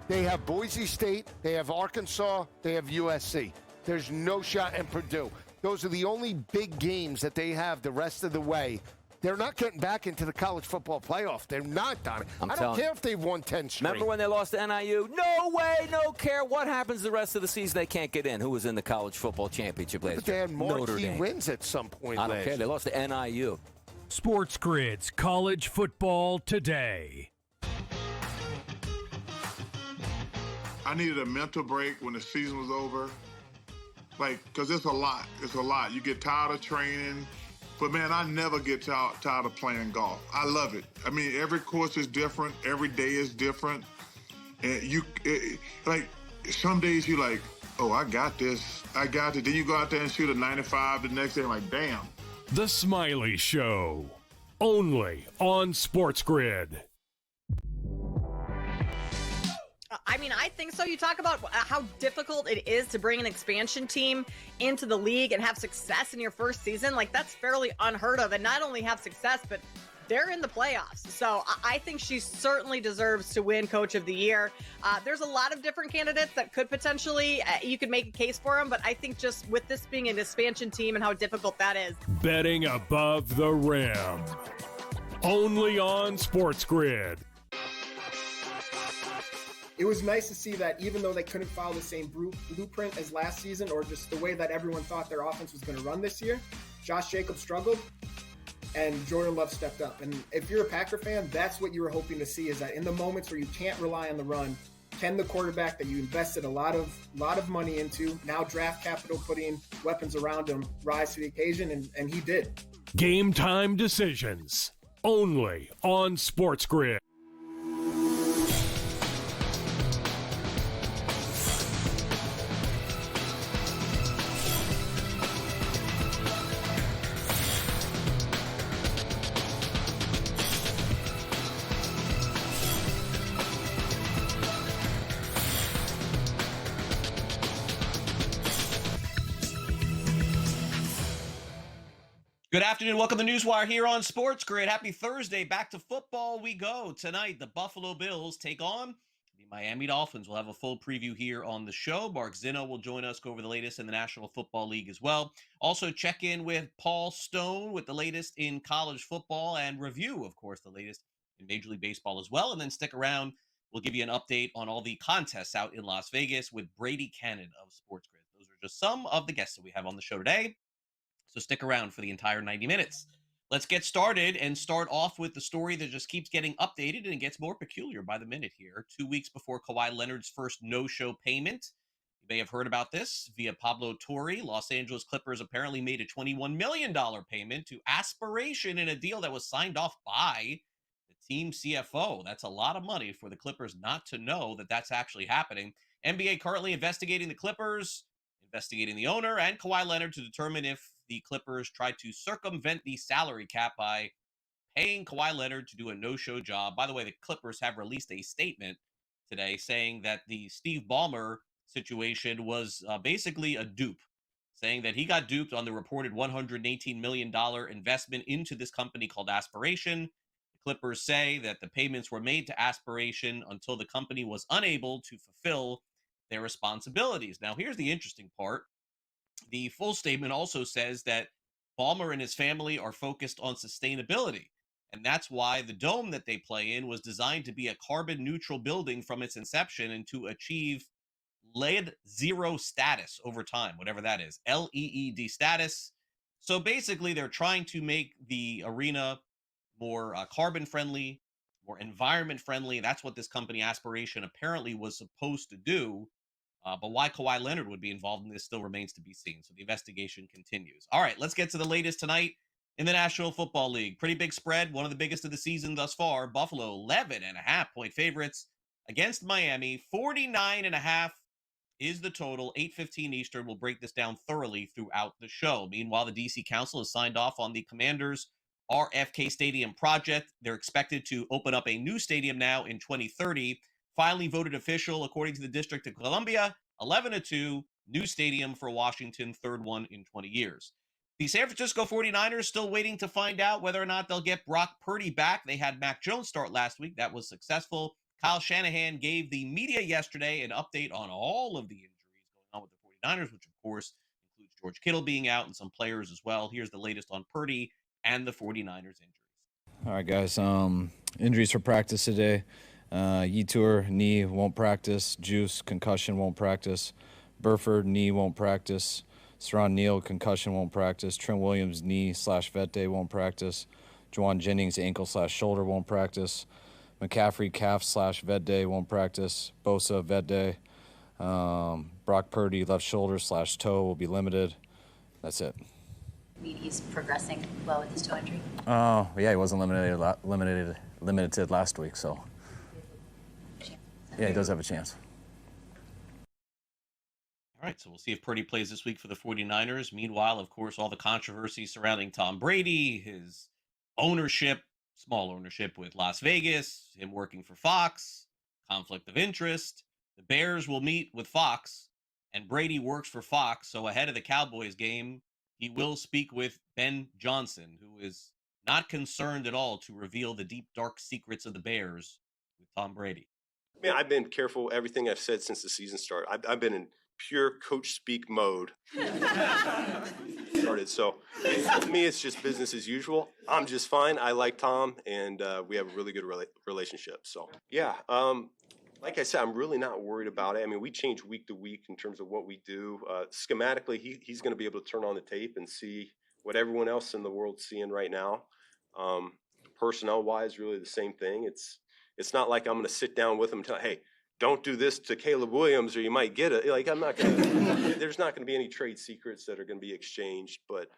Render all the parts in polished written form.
They have Boise State, they have Arkansas, they have USC. There's no shot in Purdue. Those are the only big games that they have the rest of the way. They're not getting back into the college football playoff. They're not, Donnie. I don't care if they've won 10 straight. Remember when they lost to NIU? No way, no care. What happens the rest of the season? They can't get in. Who was in the college football championship last year? But they had marquee wins at some point. I don't care. They lost to NIU. SportsGrid's College Football Today. I needed a mental break when the season was over. Because it's a lot. It's a lot. You get tired of training. But, man, I never get tired of playing golf. I love it. I mean, every course is different. Every day is different. And some days you're like, oh, I got this. I got it. Then you go out there and shoot a 95 the next day. I'm like, damn. The Smiley Show. Only on SportsGrid. I mean, I think so. You talk about how difficult it is to bring an expansion team into the league and have success in your first season. That's fairly unheard of. And not only have success, but they're in the playoffs. So I think she certainly deserves to win Coach of the Year. There's a lot of different candidates that could potentially, you could make a case for them. But I think just with this being an expansion team and how difficult that is. Betting above the rim. Only on SportsGrid. It was nice to see that even though they couldn't follow the same blueprint as last season or just the way that everyone thought their offense was going to run this year, Josh Jacobs struggled and Jordan Love stepped up. And if you're a Packer fan, that's what you were hoping to see, is that in the moments where you can't rely on the run, can the quarterback that you invested a lot of money into, now draft capital, putting weapons around him, rise to the occasion, and he did. Game time decisions. Only on SportsGrid. Good afternoon. Welcome to NewsWire here on SportsGrid. Happy Thursday. Back to football we go. Tonight, the Buffalo Bills take on the Miami Dolphins. We'll have a full preview here on the show. Mark Zinno will join us, go over the latest in the National Football League as well. Also, check in with Paul Stone with the latest in college football and review, of course, the latest in Major League Baseball as well. And then stick around. We'll give you an update on all the contests out in Las Vegas with Brady Cannon of SportsGrid. Those are just some of the guests that we have on the show today. So stick around for the entire 90 minutes. Let's get started and start off with the story that just keeps getting updated and it gets more peculiar by the minute here. 2 weeks before Kawhi Leonard's first no-show payment. You may have heard about this via Pablo Torre. Los Angeles Clippers apparently made a $21 million payment to Aspiration in a deal that was signed off by the team CFO. That's a lot of money for the Clippers not to know that that's actually happening. NBA currently investigating the Clippers, investigating the owner and Kawhi Leonard to determine if the Clippers tried to circumvent the salary cap by paying Kawhi Leonard to do a no-show job. By the way, the Clippers have released a statement today saying that the Steve Ballmer situation was basically a dupe, saying that he got duped on the reported $118 million investment into this company called Aspiration. The Clippers say that the payments were made to Aspiration until the company was unable to fulfill their responsibilities. Now, here's the interesting part. The full statement also says that Ballmer and his family are focused on sustainability. And that's why the dome that they play in was designed to be a carbon neutral building from its inception and to achieve lead zero status over time, whatever that is, LEED status. So basically, they're trying to make the arena more carbon friendly, more environment friendly. That's what this company Aspiration apparently was supposed to do. But why Kawhi Leonard would be involved in this still remains to be seen. So the investigation continues. All right, let's get to the latest tonight in the National Football League. Pretty big spread, one of the biggest of the season thus far. Buffalo, 11.5-point favorites against Miami. 49.5 is the total. 8:15 Eastern. We'll break this down thoroughly throughout the show. Meanwhile, the D.C. Council has signed off on the Commanders' RFK Stadium project. They're expected to open up a new stadium now in 2030. Finally voted official, according to the District of Columbia, 11-2, new stadium for Washington, third one in 20 years. The San Francisco 49ers still waiting to find out whether or not they'll get Brock Purdy back. They had Mac Jones start last week. That was successful. Kyle Shanahan gave the media yesterday an update on all of the injuries going on with the 49ers, which, of course, includes George Kittle being out and some players as well. Here's the latest on Purdy and the 49ers injuries. All right, guys. Injuries for practice today. Yetur, knee, won't practice. Juice, concussion, won't practice. Burford, knee, won't practice. Saron Neal, concussion, won't practice. Trent Williams, knee/vet day, won't practice. Juwan Jennings, ankle/shoulder, won't practice. McCaffrey, calf/vet day, won't practice. Bosa, vet day. Brock Purdy, left shoulder/toe, will be limited. That's it. I mean, he's progressing well with his toe injury. Oh, yeah, he wasn't limited last week, so yeah, he does have a chance. All right, so we'll see if Purdy plays this week for the 49ers. Meanwhile, of course, all the controversy surrounding Tom Brady, his ownership, small ownership with Las Vegas, him working for Fox, conflict of interest. The Bears will meet with Fox, and Brady works for Fox, so ahead of the Cowboys game, he will speak with Ben Johnson, who is not concerned at all to reveal the deep, dark secrets of the Bears with Tom Brady. Man, I've been careful everything I've said since the season started. I've been in pure coach speak mode. So to me, it's just business as usual. I'm just fine. I like Tom, and we have a really good relationship. So yeah, like I said, I'm really not worried about it. I mean, we change week to week in terms of what we do. Schematically, he's going to be able to turn on the tape and see what everyone else in the world's seeing right now. Personnel-wise, really the same thing. It's not like I'm going to sit down with him and tell, hey, don't do this to Caleb Williams or you might get it. Like, I'm not going to, there's not going to be any trade secrets that are going to be exchanged. But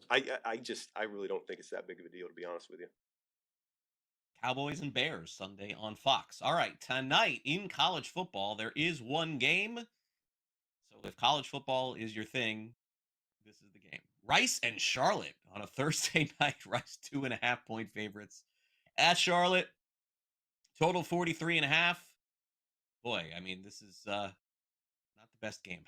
I really don't think it's that big of a deal, to be honest with you. Cowboys and Bears Sunday on Fox. All right, tonight in college football, there is one game. So if college football is your thing, this is the game. Rice and Charlotte on a Thursday night. Rice 2.5-point favorites at Charlotte. Total 43.5. Boy, I mean, this is not the best game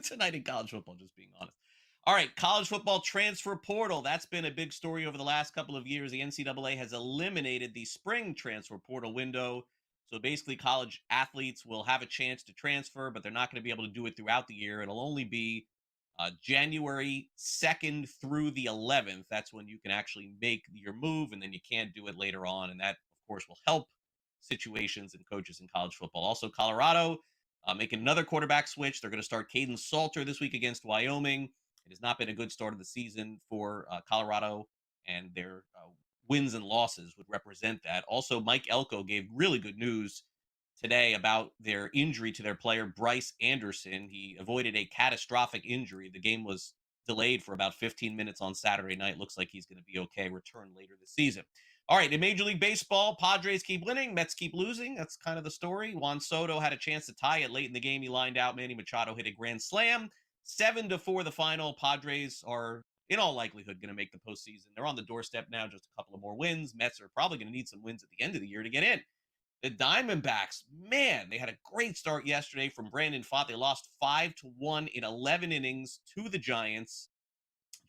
tonight in college football, just being honest. All right, college football transfer portal. That's been a big story over the last couple of years. The NCAA has eliminated the spring transfer portal window. So basically, college athletes will have a chance to transfer, but they're not going to be able to do it throughout the year. It'll only be January 2nd through the 11th. That's when you can actually make your move, and then you can't do it later on. And that, of course, will help situations and coaches in college football. Also, Colorado making another quarterback switch. They're going to start Caden Salter this week against Wyoming. It has not been a good start of the season for Colorado, and their wins and losses would represent that. Also, Mike Elko gave really good news today about their injury to their player, Bryce Anderson. He avoided a catastrophic injury. The game was delayed for about 15 minutes on Saturday night. Looks like he's going to be okay, return later this season. All right, in Major League Baseball, Padres keep winning, Mets keep losing. That's kind of the story. Juan Soto had a chance to tie it late in the game. He lined out. Manny Machado hit a grand slam. 7-4 the final. Padres are, in all likelihood, going to make the postseason. They're on the doorstep now, just a couple of more wins. Mets are probably going to need some wins at the end of the year to get in. The Diamondbacks, man, they had a great start yesterday from Brandon Pfaadt. They lost 5-1 in 11 innings to the Giants.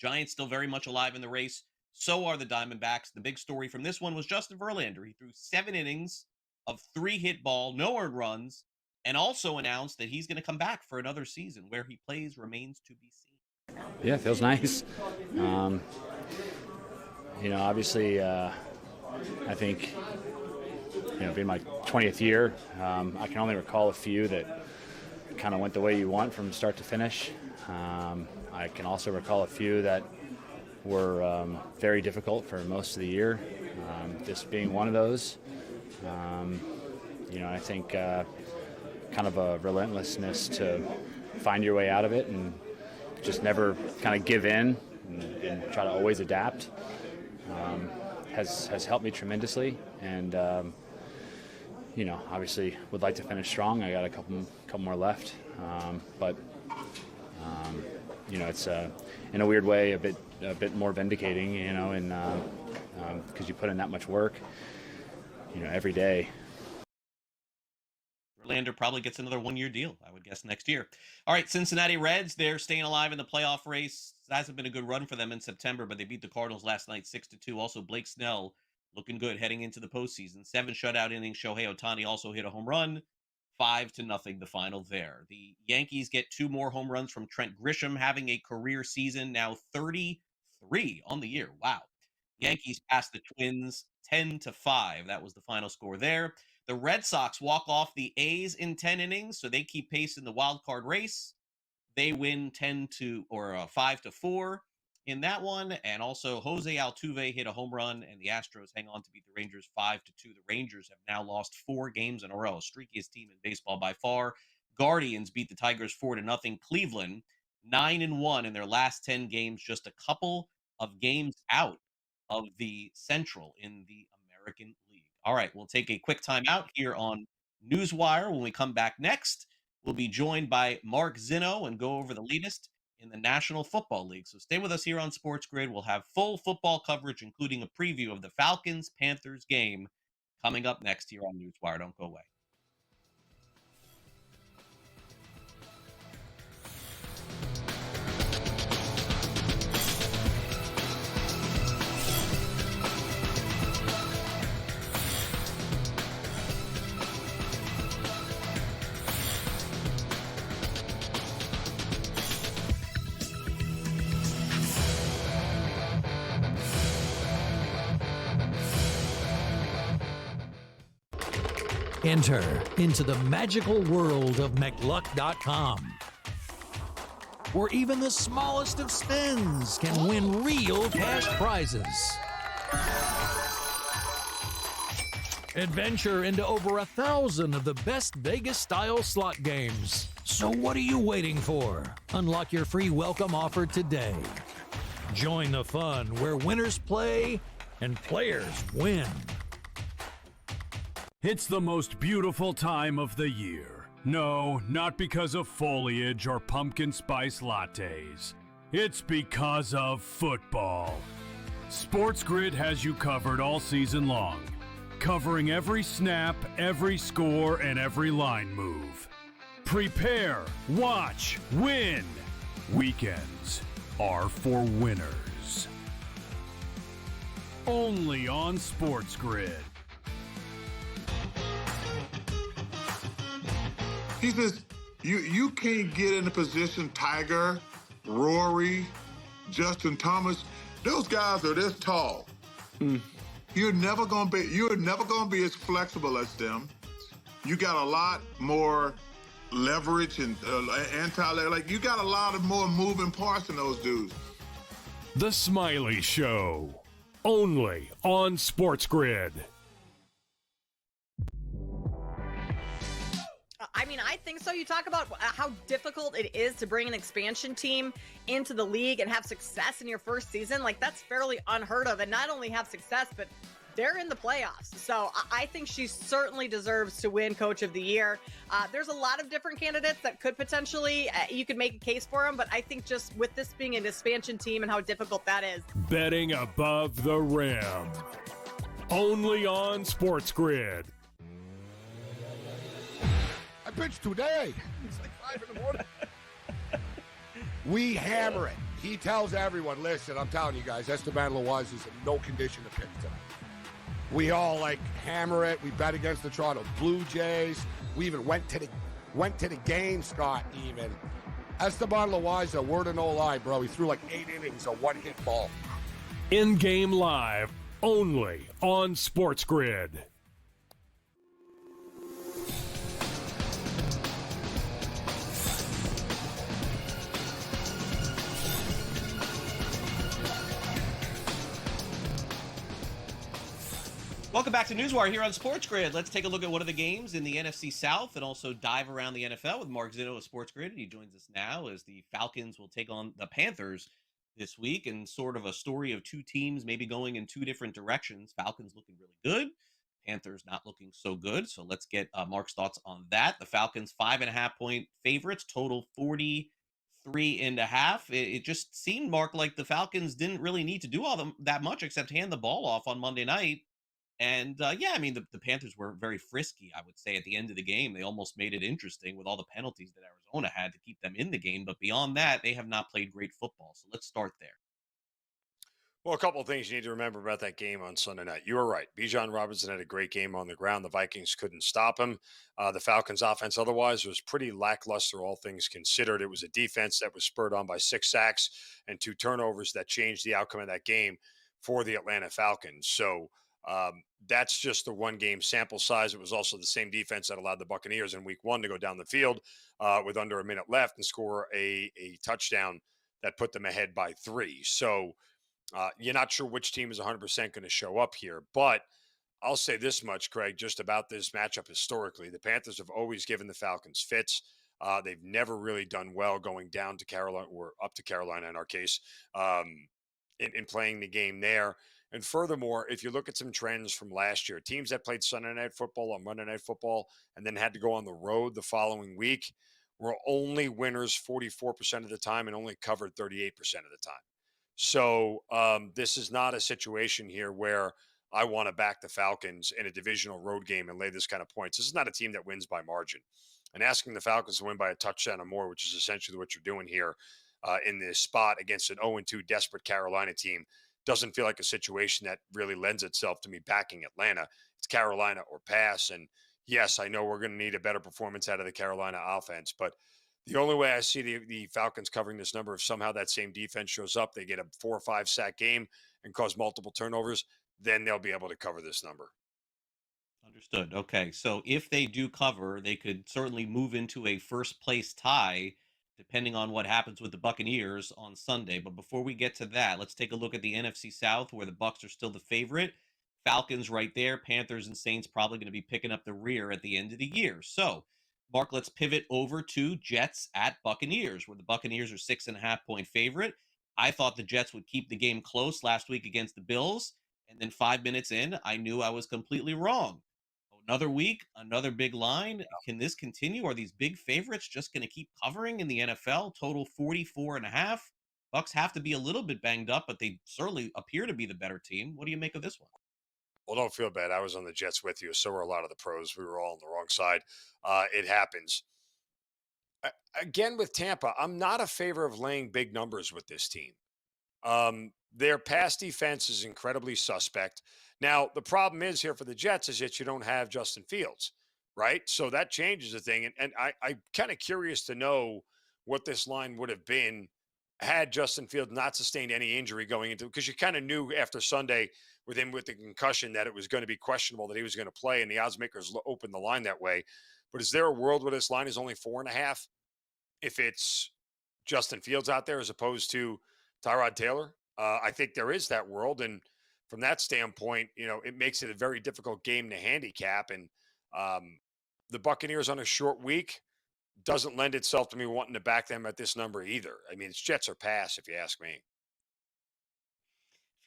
Giants still very much alive in the race. So are the Diamondbacks. The big story from this one was Justin Verlander. He threw 7 innings of 3 hit ball, no earned runs, and also announced that he's going to come back for another season. Where he plays remains to be seen. Yeah, it feels nice. Obviously, I think, being my 20th year, I can only recall a few that kind of went the way you want from start to finish. I can also recall a few that were very difficult for most of the year, this being one of those. I think kind of a relentlessness to find your way out of it and just never kind of give in and try to always adapt has helped me tremendously. And, obviously would like to finish strong. I got a couple more left. But it's in a weird way a bit more vindicating, because you put in that much work, every day. Verlander probably gets another 1-year deal, I would guess, next year. All right, Cincinnati Reds, they're staying alive in the playoff race. It hasn't been a good run for them in September, but they beat the Cardinals last night 6-2. Also, Blake Snell looking good heading into the postseason. 7 shutout innings. Shohei Ohtani also hit a home run. 5-0 the final there. The Yankees get 2 more home runs from Trent Grisham, having a career season, now 33 on the year. Wow. Yankees pass the Twins 10-5. That was the final score there. The Red Sox walk off the A's in 10 innings, so they keep pace in the wild card race. They win 5-4 in that one. And also Jose Altuve hit a home run, and the Astros hang on to beat the Rangers 5-2. The Rangers have now lost 4 games in a row, streakiest team in baseball by far. Guardians beat the Tigers 4-0. Cleveland 9-1 in their last 10 games, just a couple of games out of the Central in the American League. All right, we'll take a quick time out here on NewsWire. When we come back next, we'll be joined by Mark Zinno and go over the latest in the National Football League. So stay with us here on SportsGrid. We'll have full football coverage, including a preview of the Falcons-Panthers game coming up next here on NewsWire. Don't go away. Enter into the magical world of McLuck.com, where even the smallest of spins can win real cash prizes. Adventure into over 1,000 of the best Vegas-style slot games. So what are you waiting for? Unlock your free welcome offer today. Join the fun where winners play and players win. It's the most beautiful time of the year. No, not because of foliage or pumpkin spice lattes. It's because of football. SportsGrid has you covered all season long, covering every snap, every score, and every line move. Prepare, watch, win. Weekends are for winners. Only on SportsGrid. He says, you can't get in a position, Tiger, Rory, Justin Thomas, those guys are this tall. You're never gonna be as flexible as them. You got a lot more leverage and like you got a lot of more moving parts in those dudes. The Smiley Show. Only on SportsGrid. I mean, I think so. You talk about how difficult it is to bring an expansion team into the league and have success in your first season. Like, that's fairly unheard of. And not only have success, but they're in the playoffs. So I think she certainly deserves to win Coach of the Year. There's a lot of different candidates that could potentially, you could make a case for them. But I think just with this being an expansion team and how difficult that is. Betting above the rim. Only on SportsGrid. I pitched today. It's like 5 in the morning. We hammer it. He tells everyone, listen, I'm telling you guys, Esteban Loaiza is in no condition to pitch tonight. We all hammer it. We bet against the Toronto Blue Jays. We even went to the game, Scott, even. Esteban Loaiza, word of no lie, bro. He threw 8 innings, a one-hit ball. In-game live, only on SportsGrid. Welcome back to NewsWire here on SportsGrid. Let's take a look at one of the games in the NFC South and also dive around the NFL with Mark Zinno of SportsGrid. He joins us now as the Falcons will take on the Panthers this week, and sort of a story of two teams maybe going in two different directions. Falcons looking really good, Panthers not looking so good. So let's get Mark's thoughts on that. The Falcons 5.5-point favorites, total 43.5. It just seemed, Mark, like the Falcons didn't really need to do that much except hand the ball off on Monday night. And, the Panthers were very frisky, I would say, at the end of the game. They almost made it interesting with all the penalties that Arizona had to keep them in the game. But beyond that, they have not played great football. So let's start there. Well, a couple of things you need to remember about that game on Sunday night. You were right. Bijan Robinson had a great game on the ground. The Vikings couldn't stop him. The Falcons' offense otherwise was pretty lackluster, all things considered. It was a defense that was spurred on by 6 sacks and 2 turnovers that changed the outcome of that game for the Atlanta Falcons. So that's just the one game sample size. It was also the same defense that allowed the Buccaneers in week 1 to go down the field with under a minute left and score a touchdown that put them ahead by 3. So, you're not sure which team is 100% going to show up here, but I'll say this much, Craig, just about this matchup historically. The Panthers have always given the Falcons fits. They've never really done well going down to Carolina or up to Carolina in our case in playing the game there. And furthermore, if you look at some trends from last year, teams that played Sunday Night Football or Monday Night Football and then had to go on the road the following week were only winners 44% of the time and only covered 38% of the time. So this is not a situation here where I want to back the Falcons in a divisional road game and lay this kind of points. This is not a team that wins by margin. And asking the Falcons to win by a touchdown or more, which is essentially what you're doing here in this spot against an 0-2 desperate Carolina team, doesn't feel like a situation that really lends itself to me backing Atlanta. It's Carolina or pass. And yes, I know we're going to need a better performance out of the Carolina offense, but the only way I see the Falcons covering this number, if somehow that same defense shows up, they get a 4 or 5 sack game and cause multiple turnovers, then they'll be able to cover this number. Understood. Okay. So if they do cover, they could certainly move into a first place tie, depending on what happens with the Buccaneers on Sunday. But before we get to that, let's take a look at the NFC South, where the Bucs are still the favorite. Falcons right there. Panthers and Saints probably going to be picking up the rear at the end of the year. So, Mark, let's pivot over to Jets at Buccaneers, where the Buccaneers are 6.5-point favorite. I thought the Jets would keep the game close last week against the Bills. And then 5 minutes in, I knew I was completely wrong. Another week, another big line. Can this continue? Are these big favorites just going to keep covering in the NFL? Total 44.5. Bucks have to be a little bit banged up, but they certainly appear to be the better team. What do you make of this one? Well, don't feel bad. I was on the Jets with you. So were a lot of the pros. We were all on the wrong side. It happens. Again, with Tampa, I'm not a favor of laying big numbers with this team. Their pass defense is incredibly suspect. Now, the problem is here for the Jets is that you don't have Justin Fields, right? So that changes the thing. And I'm kind of curious to know what this line would have been had Justin Fields not sustained any injury going into, because you kind of knew after Sunday with him with the concussion that it was going to be questionable that he was going to play, and the odds makers opened the line that way. But is there a world where this line is only 4.5 if it's Justin Fields out there as opposed to Tyrod Taylor? I think there is that world. And from that standpoint, it makes it a very difficult game to handicap. And the Buccaneers on a short week doesn't lend itself to me wanting to back them at this number either. I mean, it's Jets or pass, if you ask me.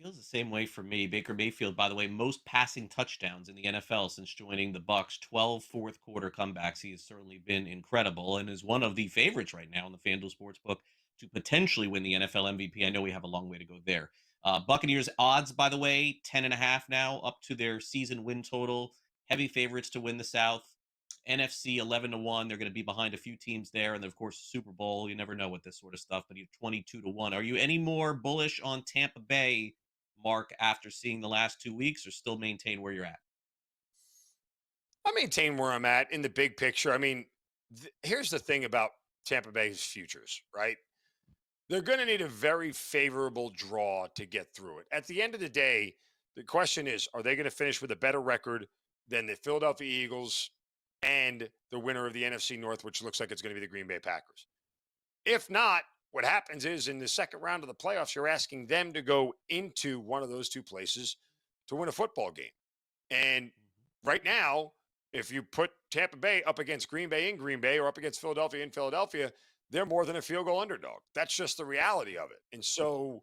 Feels the same way for me. Baker Mayfield, by the way, most passing touchdowns in the NFL since joining the Bucs. 12 fourth quarter comebacks. He has certainly been incredible and is one of the favorites right now in the FanDuel Sportsbook to potentially win the NFL MVP. I know we have a long way to go there. Buccaneers odds, by the way, 10.5 now, up to their season win total. Heavy favorites to win the South. NFC 11-1. They're going to be behind a few teams there, and then, of course, Super Bowl. You never know with this sort of stuff, but you have 22-1. Are you any more bullish on Tampa Bay, Mark, after seeing the last 2 weeks, or still maintain where you're at? I maintain where I'm at in the big picture. I mean, here's the thing about Tampa Bay's futures, right? They're going to need a very favorable draw to get through it. At the end of the day, the question is, are they going to finish with a better record than the Philadelphia Eagles and the winner of the NFC North, which looks like it's going to be the Green Bay Packers? If not, what happens is in the second round of the playoffs, you're asking them to go into one of those two places to win a football game. And right now, if you put Tampa Bay up against Green Bay in Green Bay or up against Philadelphia in Philadelphia, they're more than a field goal underdog. That's just the reality of it. And so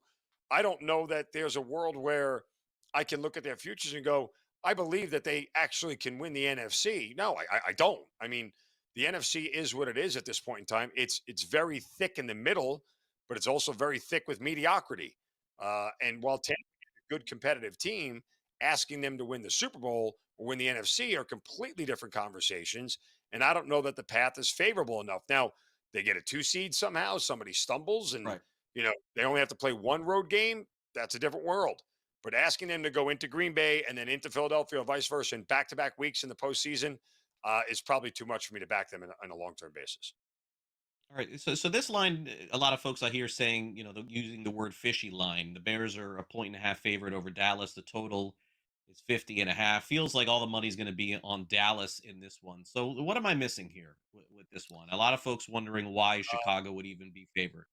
I don't know that there's a world where I can look at their futures and go, I believe that they actually can win the NFC. No, I don't. I mean, the NFC is what it is at this point in time. It's very thick in the middle, but it's also very thick with mediocrity. And while Tampa is a good competitive team, asking them to win the Super Bowl or win the NFC are completely different conversations. And I don't know that the path is favorable enough. Now, they get a 2 seed somehow, somebody stumbles and, Right. they only have to play one road game. that's a different world. But asking them to go into Green Bay and then into Philadelphia or vice versa in back-to-back weeks in the postseason is probably too much for me to back them on a long-term basis. All right. So this line, a lot of folks I hear saying, using the word fishy line. The Bears are a 1.5 favorite over Dallas. The total is 50.5. Feels like all the money's going to be on Dallas in this one. So what am I missing here with this one? A lot of folks wondering why Chicago would even be favored.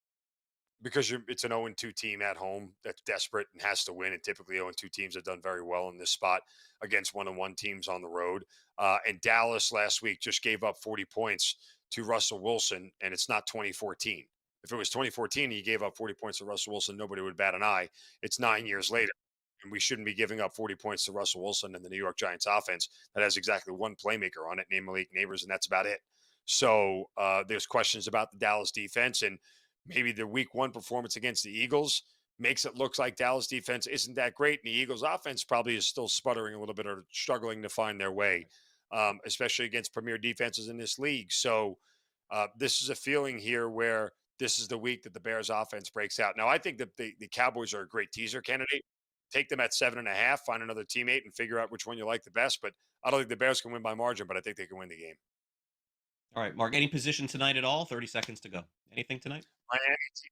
Because it's an 0-2 team at home that's desperate and has to win. And typically 0-2 teams have done very well in this spot against 1-1 teams on the road. And Dallas last week just gave up 40 points to Russell Wilson, and it's not 2014. If it was 2014 and he gave up 40 points to Russell Wilson, nobody would bat an eye. It's 9 years later, and we shouldn't be giving up 40 points to Russell Wilson and the New York Giants offense that has exactly one playmaker on it, named Malik Neighbors, and that's about it. So there's questions about the Dallas defense, and maybe the week one performance against the Eagles makes it look like Dallas defense isn't that great. And the Eagles offense probably is still sputtering a little bit or struggling to find their way, especially against premier defenses in this league. So this is a feeling here where this is the week that the Bears offense breaks out. Now, I think that the Cowboys are a great teaser candidate. Take them at 7.5, find another teammate and figure out which one you like the best. But I don't think the Bears can win by margin, but I think they can win the game. All right, Mark, any position tonight at all? 30 seconds to go. Anything tonight?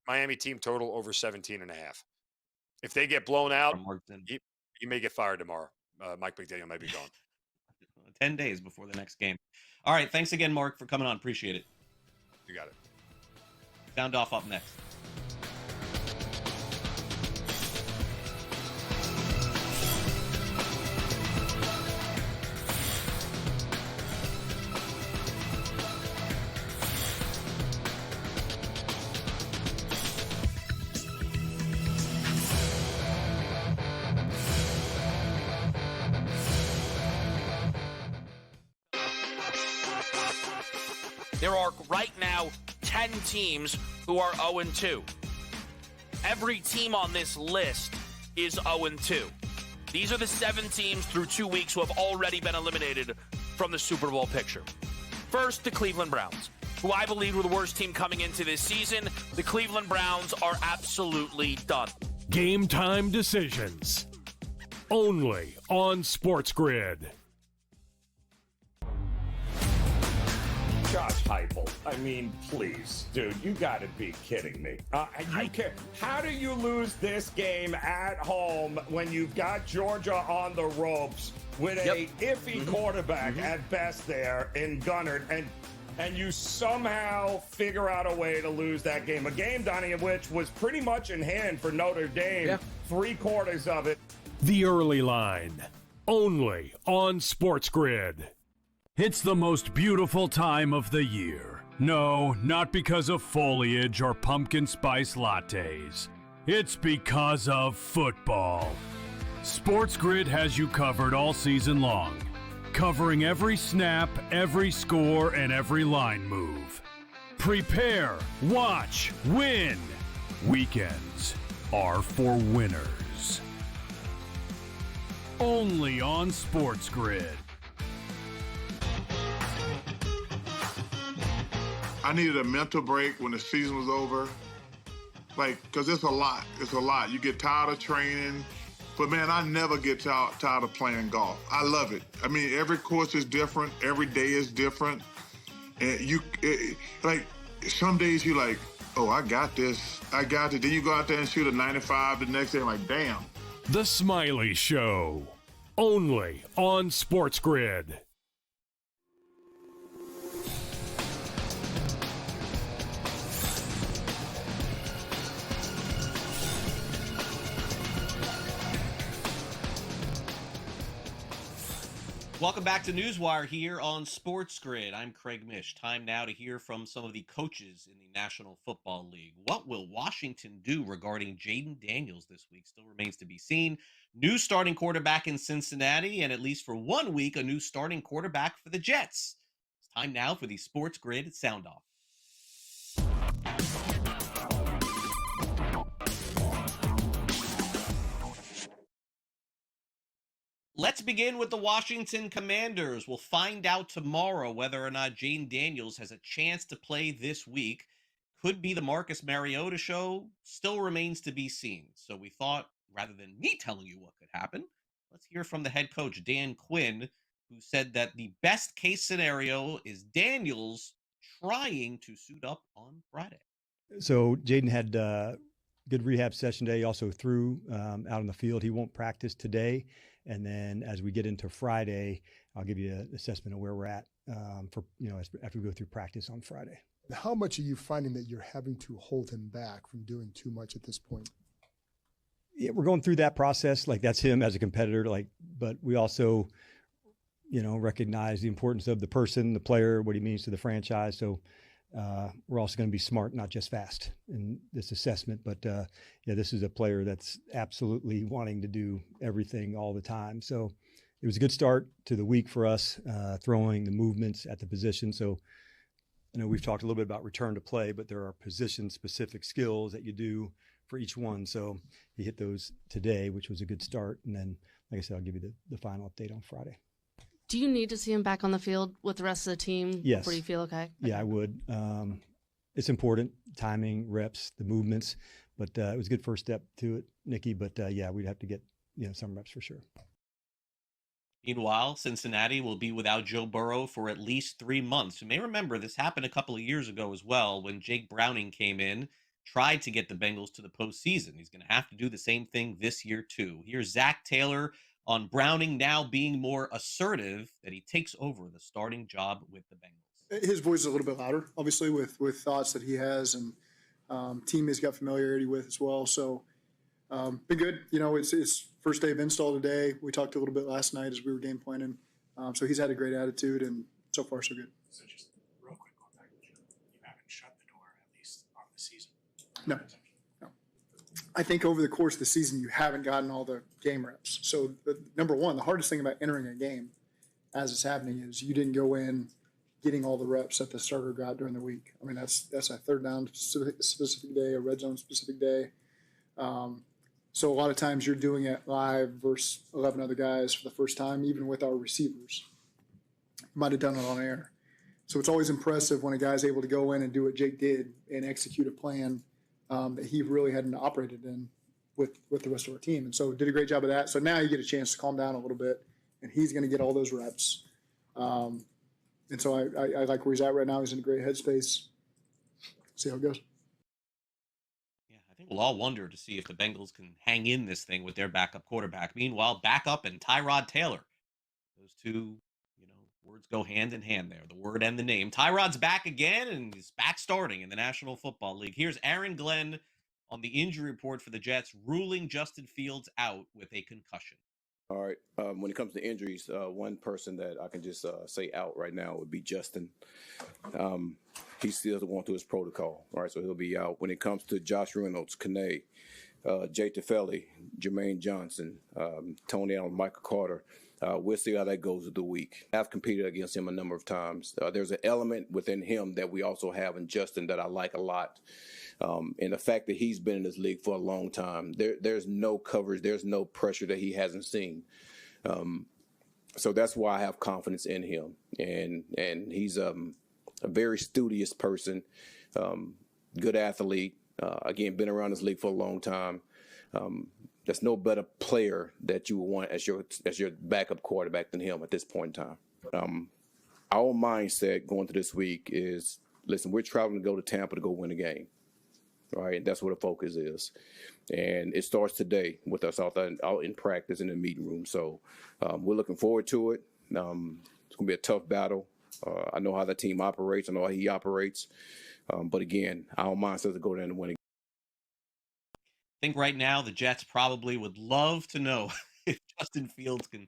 Miami team total over 17.5. If they get blown out, he may get fired tomorrow. Mike McDaniel might be gone. 10 days before the next game. All right, thanks again, Mark, for coming on. Appreciate it. You got it. Sound off up next. There are right now 10 teams who are 0-2. Every team on this list is 0-2. These are the 7 teams through 2 weeks who have already been eliminated from the Super Bowl picture. First, the Cleveland Browns, who I believe were the worst team coming into this season. The Cleveland Browns are absolutely done. Game time decisions. Only on SportsGrid. Josh Heupel. I mean, please, dude, you got to be kidding me. How do you lose this game at home when you've got Georgia on the ropes with a iffy quarterback at best there in Gunnard, and you somehow figure out a way to lose that game? A game, Donnie, of which was pretty much in hand for Notre Dame, 3/4 of it. The early line. Only on SportsGrid. It's the most beautiful time of the year. No, not because of foliage or pumpkin spice lattes. It's because of football. SportsGrid has you covered all season long, covering every snap, every score, and every line move. Prepare, watch, win. Weekends are for winners. Only on SportsGrid. I needed a mental break when the season was over. Because it's a lot. It's a lot. You get tired of training. But, man, I never get tired of playing golf. I love it. I mean, every course is different. Every day is different. And some days you're like, oh, I got this. I got it. Then you go out there and shoot a 95 the next day. I'm like, damn. The Smiley Show. Only on SportsGrid. Welcome back to NewsWire here on SportsGrid. I'm Craig Mish. Time now to hear from some of the coaches in the National Football League. What will Washington do regarding Jaden Daniels this week still remains to be seen. New starting quarterback in Cincinnati, and at least for 1 week, a new starting quarterback for the Jets. It's time now for the SportsGrid Sound Off. Let's begin with the Washington Commanders. We'll find out tomorrow whether or not Jaden Daniels has a chance to play this week. Could be the Marcus Mariota show. Still remains to be seen. So we thought rather than me telling you what could happen, let's hear from the head coach, Dan Quinn, who said that the best case scenario is Daniels trying to suit up on Friday. So Jaden had a good rehab session today. He also threw out on the field. He won't practice today. And then as we get into Friday, I'll give you an assessment of where we're at after we go through practice on Friday. How much are you finding that you're having to hold him back from doing too much at this point? Yeah, we're going through that process. Like, that's him as a competitor. But we also, recognize the importance of the person, the player, what he means to the franchise. So we're also going to be smart, not just fast in this assessment. But this is a player that's absolutely wanting to do everything all the time. So it was a good start to the week for us, throwing the movements at the position. So we've talked a little bit about return to play, but there are position-specific skills that you do for each one. So he hit those today, which was a good start. And then, like I said, I'll give you the final update on Friday. Do you need to see him back on the field with the rest of the team? Yes. Before you feel okay? Yeah, I would. It's important, timing, reps, the movements. But it was a good first step to it, Nikki. But, we'd have to get some reps for sure. Meanwhile, Cincinnati will be without Joe Burrow for at least 3 months. You may remember this happened a couple of years ago as well when Jake Browning came in, tried to get the Bengals to the postseason. He's going to have to do the same thing this year, too. Here's Zach Taylor on Browning now being more assertive that he takes over the starting job with the Bengals. His voice is a little bit louder, obviously, with thoughts that he has and team he's got familiarity with as well. So, been good. It's his first day of install today. We talked a little bit last night as we were game planning. So he's had a great attitude, and so far so good. So just real quick on that, you haven't shut the door, at least on the season. No. I think over the course of the season, you haven't gotten all the game reps. So number one, the hardest thing about entering a game as it's happening is you didn't go in getting all the reps that the starter got during the week. I mean, that's a third down specific day, a red zone specific day. So a lot of times you're doing it live versus 11 other guys for the first time, even with our receivers. Might have done it on air. So it's always impressive when a guy's able to go in and do what Jake did and execute a plan that he really hadn't operated in with the rest of our team. And so did a great job of that. So now you get a chance to calm down a little bit, and he's going to get all those reps. And so I like where he's at right now. He's in a great headspace. See how it goes. I think we'll all wonder to see if the Bengals can hang in this thing with their backup quarterback. Meanwhile, backup and Tyrod Taylor. Those two, words go hand in hand there, the word and the name. Tyrod's back again, and he's back starting in the National Football League. Here's Aaron Glenn on the injury report for the Jets, ruling Justin Fields out with a concussion. All right. When it comes to injuries, one person that I can just say out right now would be Justin. He's still going through his protocol. All right, so he'll be out. When it comes to Josh Reynolds, Kane, Jay Tefeli, Jermaine Johnson, Tony Allen, Michael Carter, we'll see how that goes with the week. I've competed against him a number of times. There's an element within him that we also have in Justin that I like a lot. And the fact that he's been in this league for a long time, there's no coverage, there's no pressure that he hasn't seen. So that's why I have confidence in him. And he's a very studious person, good athlete. Again, been around this league for a long time. There's no better player that you would want as your backup quarterback than him at this point in time. Our mindset going to this week is, listen, we're traveling to go to Tampa to go win a game. Right, and that's what the focus is, and it starts today with us out in practice in the meeting room. So we're looking forward to it. It's going to be a tough battle. I know how the team operates. I know how he operates. But again, our mindset is to go down and win. I think right now the Jets probably would love to know if Justin Fields can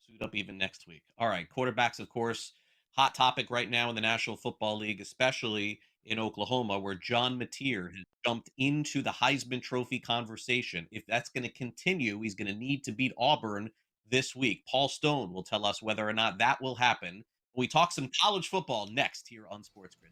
suit up even next week. All right, quarterbacks, of course, hot topic right now in the National Football League, especially in Oklahoma, where John Mateer has jumped into the Heisman Trophy conversation. If that's going to continue, he's going to need to beat Auburn this week. Paul Stone will tell us whether or not that will happen. We talk some college football next here on SportsGrid.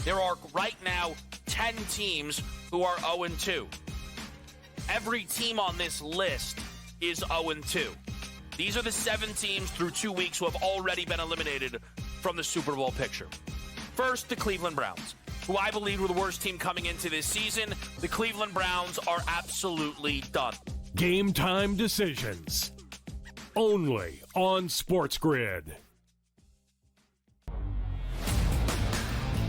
There are right now 10 teams who are 0-2. Every team on this list is 0-2. These are the 7 teams through 2 weeks who have already been eliminated from the Super Bowl picture. First, the Cleveland Browns, who I believe were the worst team coming into this season. The Cleveland Browns are absolutely done. Game time decisions. Only on SportsGrid.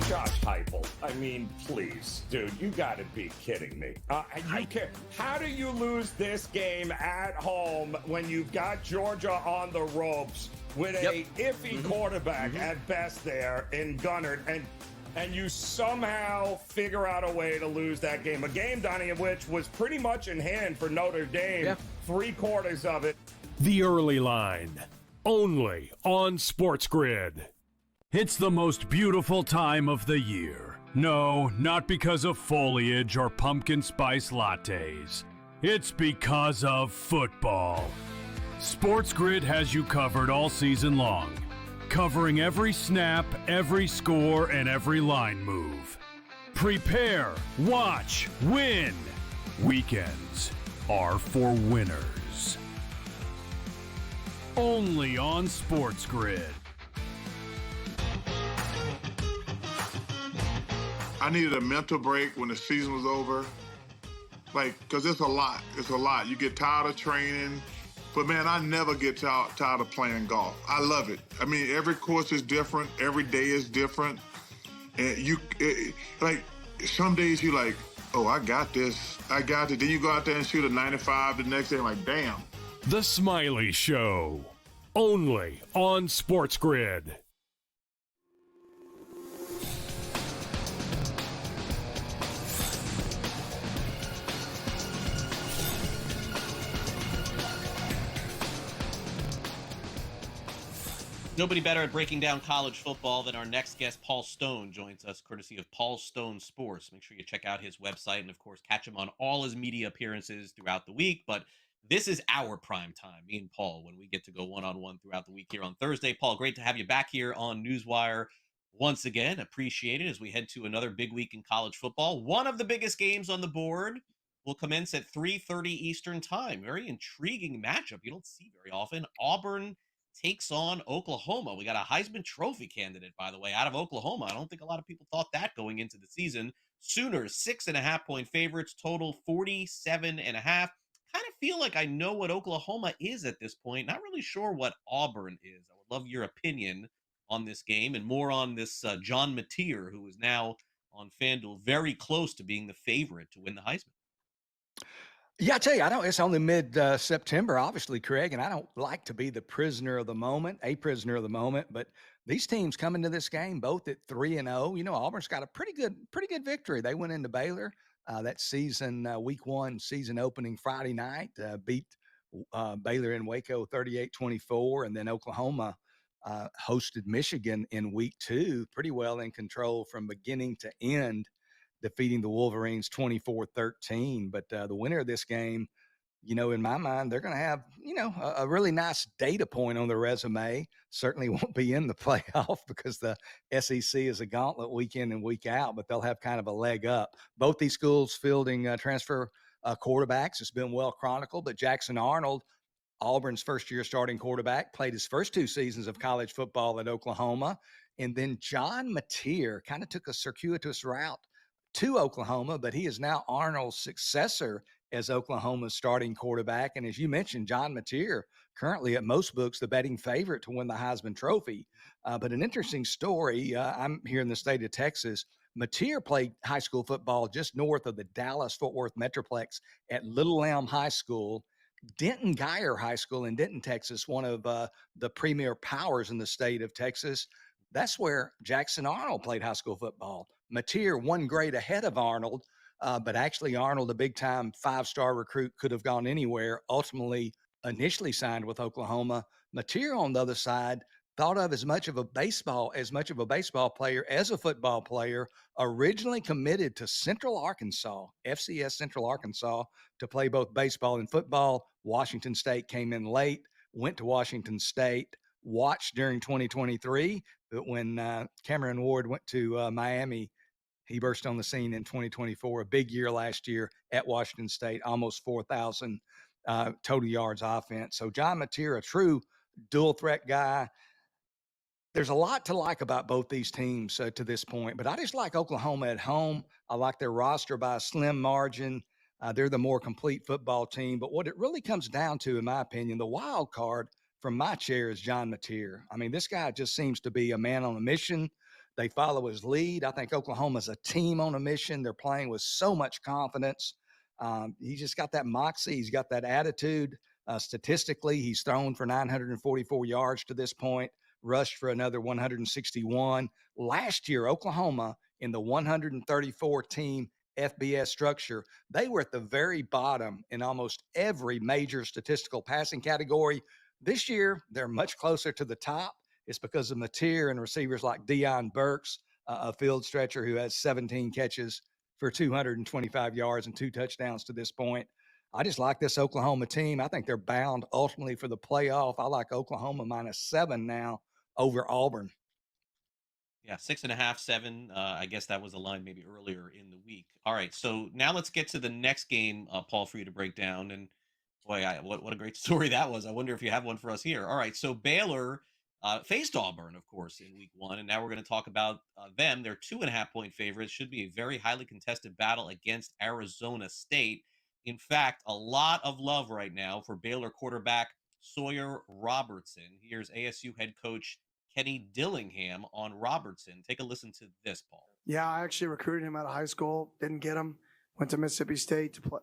Josh Heupel. I mean, please, dude, you got to be kidding me. How do you lose this game at home when you've got Georgia on the ropes with a iffy quarterback at best there in Gunnard, and you somehow figure out a way to lose that game? A game, Donnie, which was pretty much in hand for Notre Dame, 3/4 of it. The early line. Only on SportsGrid. It's the most beautiful time of the year. No, not because of foliage or pumpkin spice lattes. It's because of football. SportsGrid has you covered all season long, covering every snap, every score, and every line move. Prepare, watch, win. Weekends are for winners. Only on SportsGrid. I needed a mental break when the season was over. Because it's a lot. It's a lot. You get tired of training. But, man, I never get tired of playing golf. I love it. I mean, every course is different. Every day is different. And some days you're like, oh, I got this. I got it. Then you go out there and shoot a 95 the next day. I'm like, damn. The Smiley Show. Only on SportsGrid. Nobody better at breaking down college football than our next guest. Paul Stone joins us courtesy of Paul Stone Sports. Make sure you check out his website and, of course, catch him on all his media appearances throughout the week. But this is our prime time, me and Paul, when we get to go one-on-one throughout the week here on Thursday. Paul, great to have you back here on NewsWire once again. Appreciate it as we head to another big week in college football. One of the biggest games on the board will commence at 3:30 Eastern time. Very intriguing matchup you don't see very often. Auburn takes on Oklahoma. We got a Heisman Trophy candidate, by the way, out of Oklahoma. I don't think a lot of people thought that going into the season. Sooners, 6.5-point favorites, total 47.5. Kind of feel like I know what Oklahoma is at this point. Not really sure what Auburn is. I would love your opinion on this game and more on this John Mateer, who is now on FanDuel, very close to being the favorite to win the Heisman. Yeah, I tell you, I don't. It's only mid-September, obviously, Craig, and I don't like to be the prisoner of the moment, But these teams come into this game both at 3-0. You know, Auburn's got a pretty good victory. They went into Baylor that season, week one, season opening Friday night, beat Baylor in Waco 38-24, and then Oklahoma hosted Michigan in week two, pretty well in control from beginning to end, defeating the Wolverines 24-13. But the winner of this game, you know, in my mind, they're going to have, you know, a really nice data point on their resume. Certainly won't be in the playoff because the SEC is a gauntlet week in and week out, but they'll have kind of a leg up. Both these schools fielding transfer quarterbacks. It's been well chronicled, but Jackson Arnold, Auburn's first-year starting quarterback, played his first 2 seasons of college football at Oklahoma. And then John Mateer kind of took a circuitous route to Oklahoma, but he is now Arnold's successor as Oklahoma's starting quarterback. And as you mentioned, John Mateer, currently at most books, the betting favorite to win the Heisman Trophy. But an interesting story, I'm here in the state of Texas. Mateer played high school football just north of the Dallas-Fort Worth Metroplex at Little Elm High School. Denton Geyer High School in Denton, Texas, one of the premier powers in the state of Texas. That's where Jackson Arnold played high school football. Mateer 1 grade ahead of Arnold, but actually Arnold, a big-time 5-star recruit, could have gone anywhere, ultimately initially signed with Oklahoma. Mateer, on the other side, thought of as much of a baseball player as a football player, originally committed to Central Arkansas, FCS Central Arkansas, to play both baseball and football. Washington State came in late, went to Washington State, watched during 2023, but when Cameron Ward went to Miami, He burst on the scene in 2024, a big year last year at Washington State, almost 4,000 total yards offense. So John Mateer, a true dual threat guy. There's a lot to like about both these teams to this point, but I just like Oklahoma at home. I like their roster by a slim margin. They're the more complete football team. But what it really comes down to, in my opinion, the wild card from my chair is John Mateer. I mean, this guy just seems to be a man on a mission. They follow his lead. I think Oklahoma's a team on a mission. They're playing with so much confidence. He's just got that moxie. He's got that attitude. Statistically, he's thrown for 944 yards to this point, rushed for another 161. Last year, Oklahoma in the 134 team FBS structure, they were at the very bottom in almost every major statistical passing category. This year, they're much closer to the top. It's because of Mateer and receivers like Deion Burks, a field stretcher who has 17 catches for 225 yards and 2 touchdowns to this point. I just like this Oklahoma team. I think they're bound ultimately for the playoff. I like Oklahoma -7 now over Auburn. Yeah, 6.5, 7. I guess that was a line maybe earlier in the week. All right, so now let's get to the next game, Paul, for you to break down. And boy, what a great story that was. I wonder if you have one for us here. All right, so Baylor faced Auburn, of course, in week 1, and now we're going to talk about them. They're 2.5-point favorites. Should be a very highly contested battle against Arizona State. In fact, a lot of love right now for Baylor quarterback Sawyer Robertson. Here's ASU head coach Kenny Dillingham on Robertson. Take a listen to this, Paul. Yeah, I actually recruited him out of high school. Didn't get him. Went to Mississippi State to play,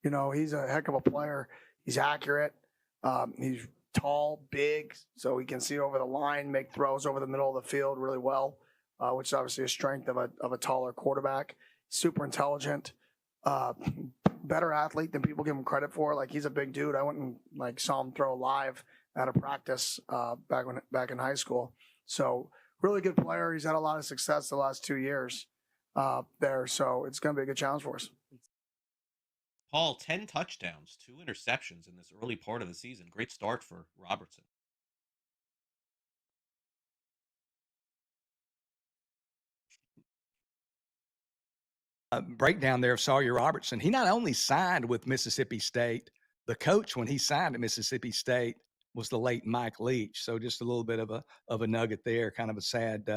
you know, he's a heck of a player. He's accurate. He's tall, big, so he can see over the line, make throws over the middle of the field really well, which is obviously a strength of a taller quarterback. Super intelligent, better athlete than people give him credit for. Like, he's a big dude. I went and saw him throw live at a practice back in high school. So really good player. He's had a lot of success the last 2 years there. So it's going to be a good challenge for us. Paul, 10 touchdowns, 2 interceptions in this early part of the season. Great start for Robertson. Breakdown there of Sawyer Robertson. He not only signed with Mississippi State, the coach when he signed at Mississippi State was the late Mike Leach. So just a little bit of a nugget there, kind of a sad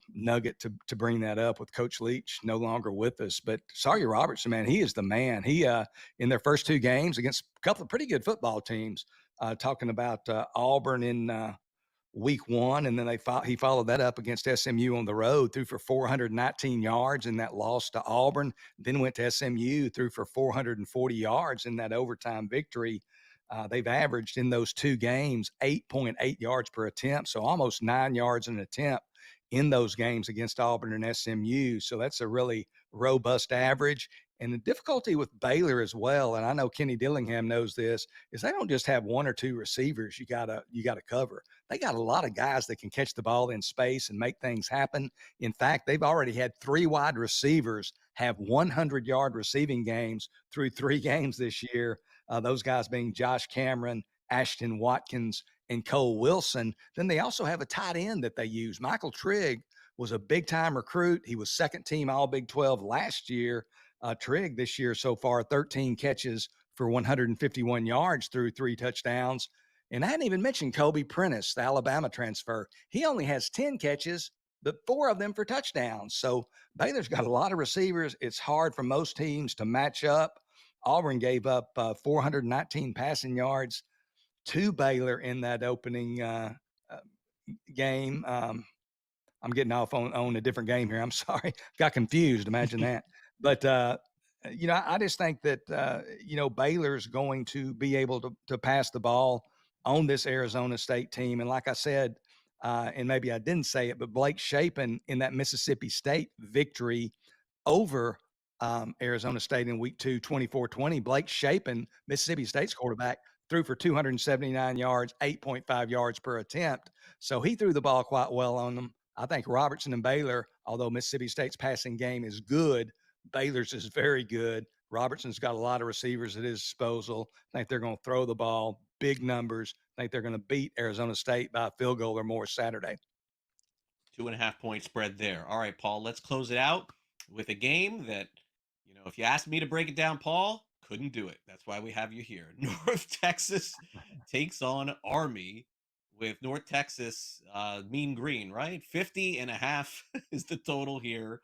nugget to bring that up with Coach Leach no longer with us. But Sawyer Robertson, man, he is the man. He in their first 2 games against a couple of pretty good football teams, talking about Auburn in week 1, and then he followed that up against SMU on the road, threw for 419 yards in that loss to Auburn, then went to SMU, threw for 440 yards in that overtime victory. They've averaged in those 2 games 8.8 yards per attempt, so almost 9 yards an attempt in those games against Auburn and SMU. So that's a really robust average. And the difficulty with Baylor as well, and I know Kenny Dillingham knows this, is they don't just have 1 or 2 receivers you gotta cover. They got a lot of guys that can catch the ball in space and make things happen. In fact, they've already had 3 wide receivers have 100-yard receiving games through 3 games this year. Those guys being Josh Cameron, Ashton Watkins, and Cole Wilson. Then they also have a tight end that they use. Michael Trigg was a big-time recruit. He was second team All Big 12 last year. Trigg this year so far, 13 catches for 151 yards through 3 touchdowns. And I hadn't even mentioned Kobe Prentice, the Alabama transfer. He only has 10 catches, but 4 of them for touchdowns. So Baylor's got a lot of receivers. It's hard for most teams to match up. Auburn gave up 419 passing yards to Baylor in that opening game. I'm getting off on a different game here. I'm sorry. Got confused. Imagine that. But, I just think that, Baylor's going to be able to pass the ball on this Arizona State team. And like I said, and maybe I didn't say it, but Blake Shapen in that Mississippi State victory over Arizona State in week 2, 24-20, Blake Shapen, Mississippi State's quarterback, threw for 279 yards, 8.5 yards per attempt. So he threw the ball quite well on them. I think Robertson and Baylor, although Mississippi State's passing game is good, Baylor's is very good. Robertson's got a lot of receivers at his disposal. I think they're going to throw the ball, big numbers. I think they're going to beat Arizona State by a field goal or more Saturday. 2.5 point spread there. All right, Paul, let's close it out with a game that, if you asked me to break it down, Paul, couldn't do it. That's why we have you here. North Texas takes on Army, with North Texas mean green, right? 50.5 is the total here.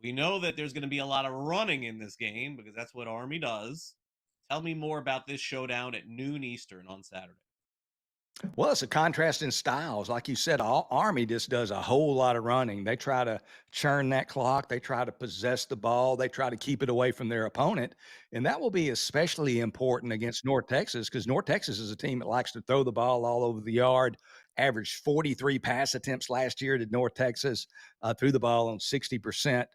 We know that there's going to be a lot of running in this game because that's what Army does. Tell me more about this showdown at noon Eastern on Saturday. Well, it's a contrast in styles. Like you said, Army just does a whole lot of running. They try to churn that clock. They try to possess the ball. They try to keep it away from their opponent. And that will be especially important against North Texas because North Texas is a team that likes to throw the ball all over the yard. Averaged 43 pass attempts last year to North Texas, threw the ball on 60%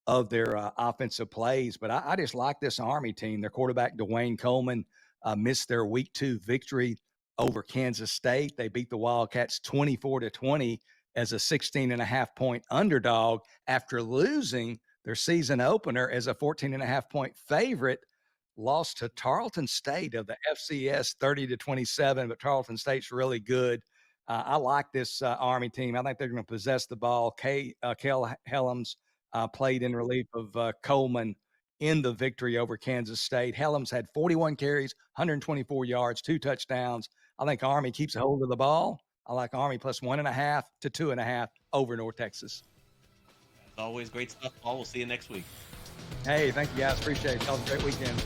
of their offensive plays. But I just like this Army team. Their quarterback, Dwayne Coleman, missed their week 2 victory over Kansas State. They beat the Wildcats 24-20 as a 16.5 point underdog after losing their season opener as a 14.5 point favorite. Lost to Tarleton State of the FCS 30-27, but Tarleton State's really good. I like this Army team. I think they're going to possess the ball. Kel Helms played in relief of Coleman in the victory over Kansas State. Helms had 41 carries, 124 yards, 2 touchdowns. I think Army keeps a hold of the ball. I like Army plus 1.5 to 2.5 over North Texas. As always, great stuff, Paul. We'll see you next week. Hey, thank you guys. Appreciate it. Have a great weekend.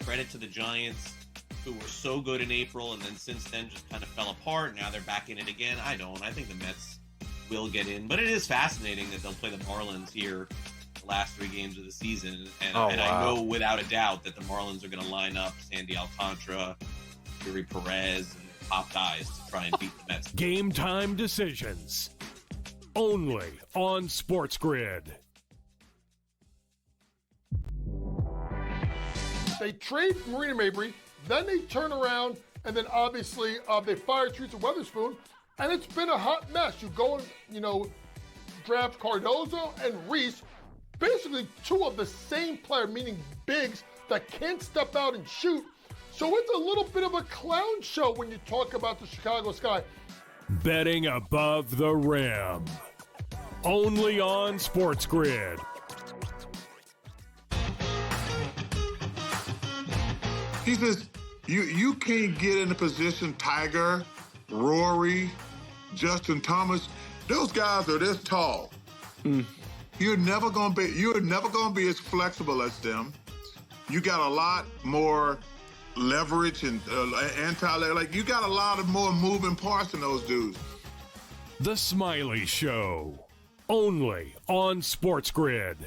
Credit to the Giants, who were so good in April and then since then just kind of fell apart. Now they're back in it again. I think the Mets will get in, but it is fascinating that they'll play the Marlins here the last 3 games of the season. And I know without a doubt that the Marlins are going to line up Sandy Alcantara, Yuri Perez, and top guys to try and beat the Mets. Game time decisions. Only on SportsGrid. They trade Marina Mabry, then they turn around, and then obviously they fire Teresa Weatherspoon, and it's been a hot mess. You go and, draft Cardozo and Reese, basically 2 of the same player, meaning bigs that can't step out and shoot. So it's a little bit of a clown show when you talk about the Chicago Sky. Betting above the rim. Only on SportsGrid. He says, you can't get in a position, Tiger, Rory, Justin Thomas, those guys are this tall. You're never gonna be as flexible as them. You got a lot more leverage and you got a lot of more moving parts in those dudes. The Smiley Show. Only on SportsGrid.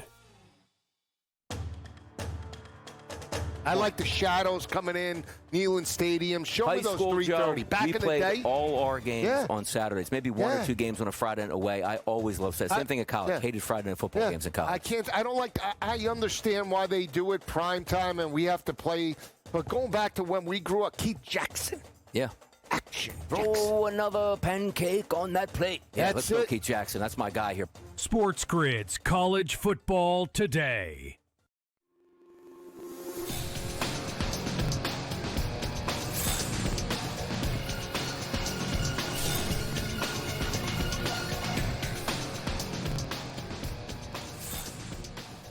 I like the shadows coming in, Neyland Stadium. Show High me those school, 3:30. Joe, Back we in the played day, all our games on Saturdays. Maybe 1 or 2 games on a Friday night away. I always loved that. Same thing in college. Hated Friday night football games in college. I don't like. I understand why they do it prime time, and we have to play. But going back to when we grew up, Keith Jackson. Yeah. Action. Throw another pancake on that plate. Yeah, That's let's go, it. Keith Jackson. That's my guy here. SportsGrid's College Football Today.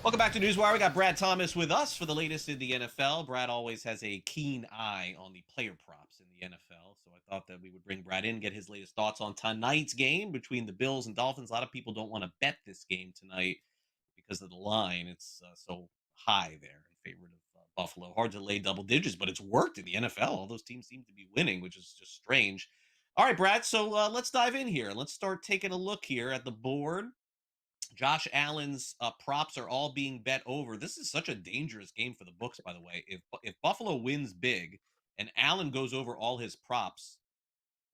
Welcome back to NewsWire. We got Brad Thomas with us for the latest in the NFL. Brad always has a keen eye on the player props in the NFL, so I thought that we would bring Brad in, get his latest thoughts on tonight's game between the Bills and Dolphins. A lot of people don't want to bet this game tonight because of the line. It's so high there in favor of Buffalo. Hard to lay double digits, but it's worked in the NFL. All those teams seem to be winning, which is just strange. All right, Brad, so let's dive in here. Let's start taking a look here at the board. Josh Allen's props are all being bet over. This is such a dangerous game for the books, by the way. If Buffalo wins big and Allen goes over all his props,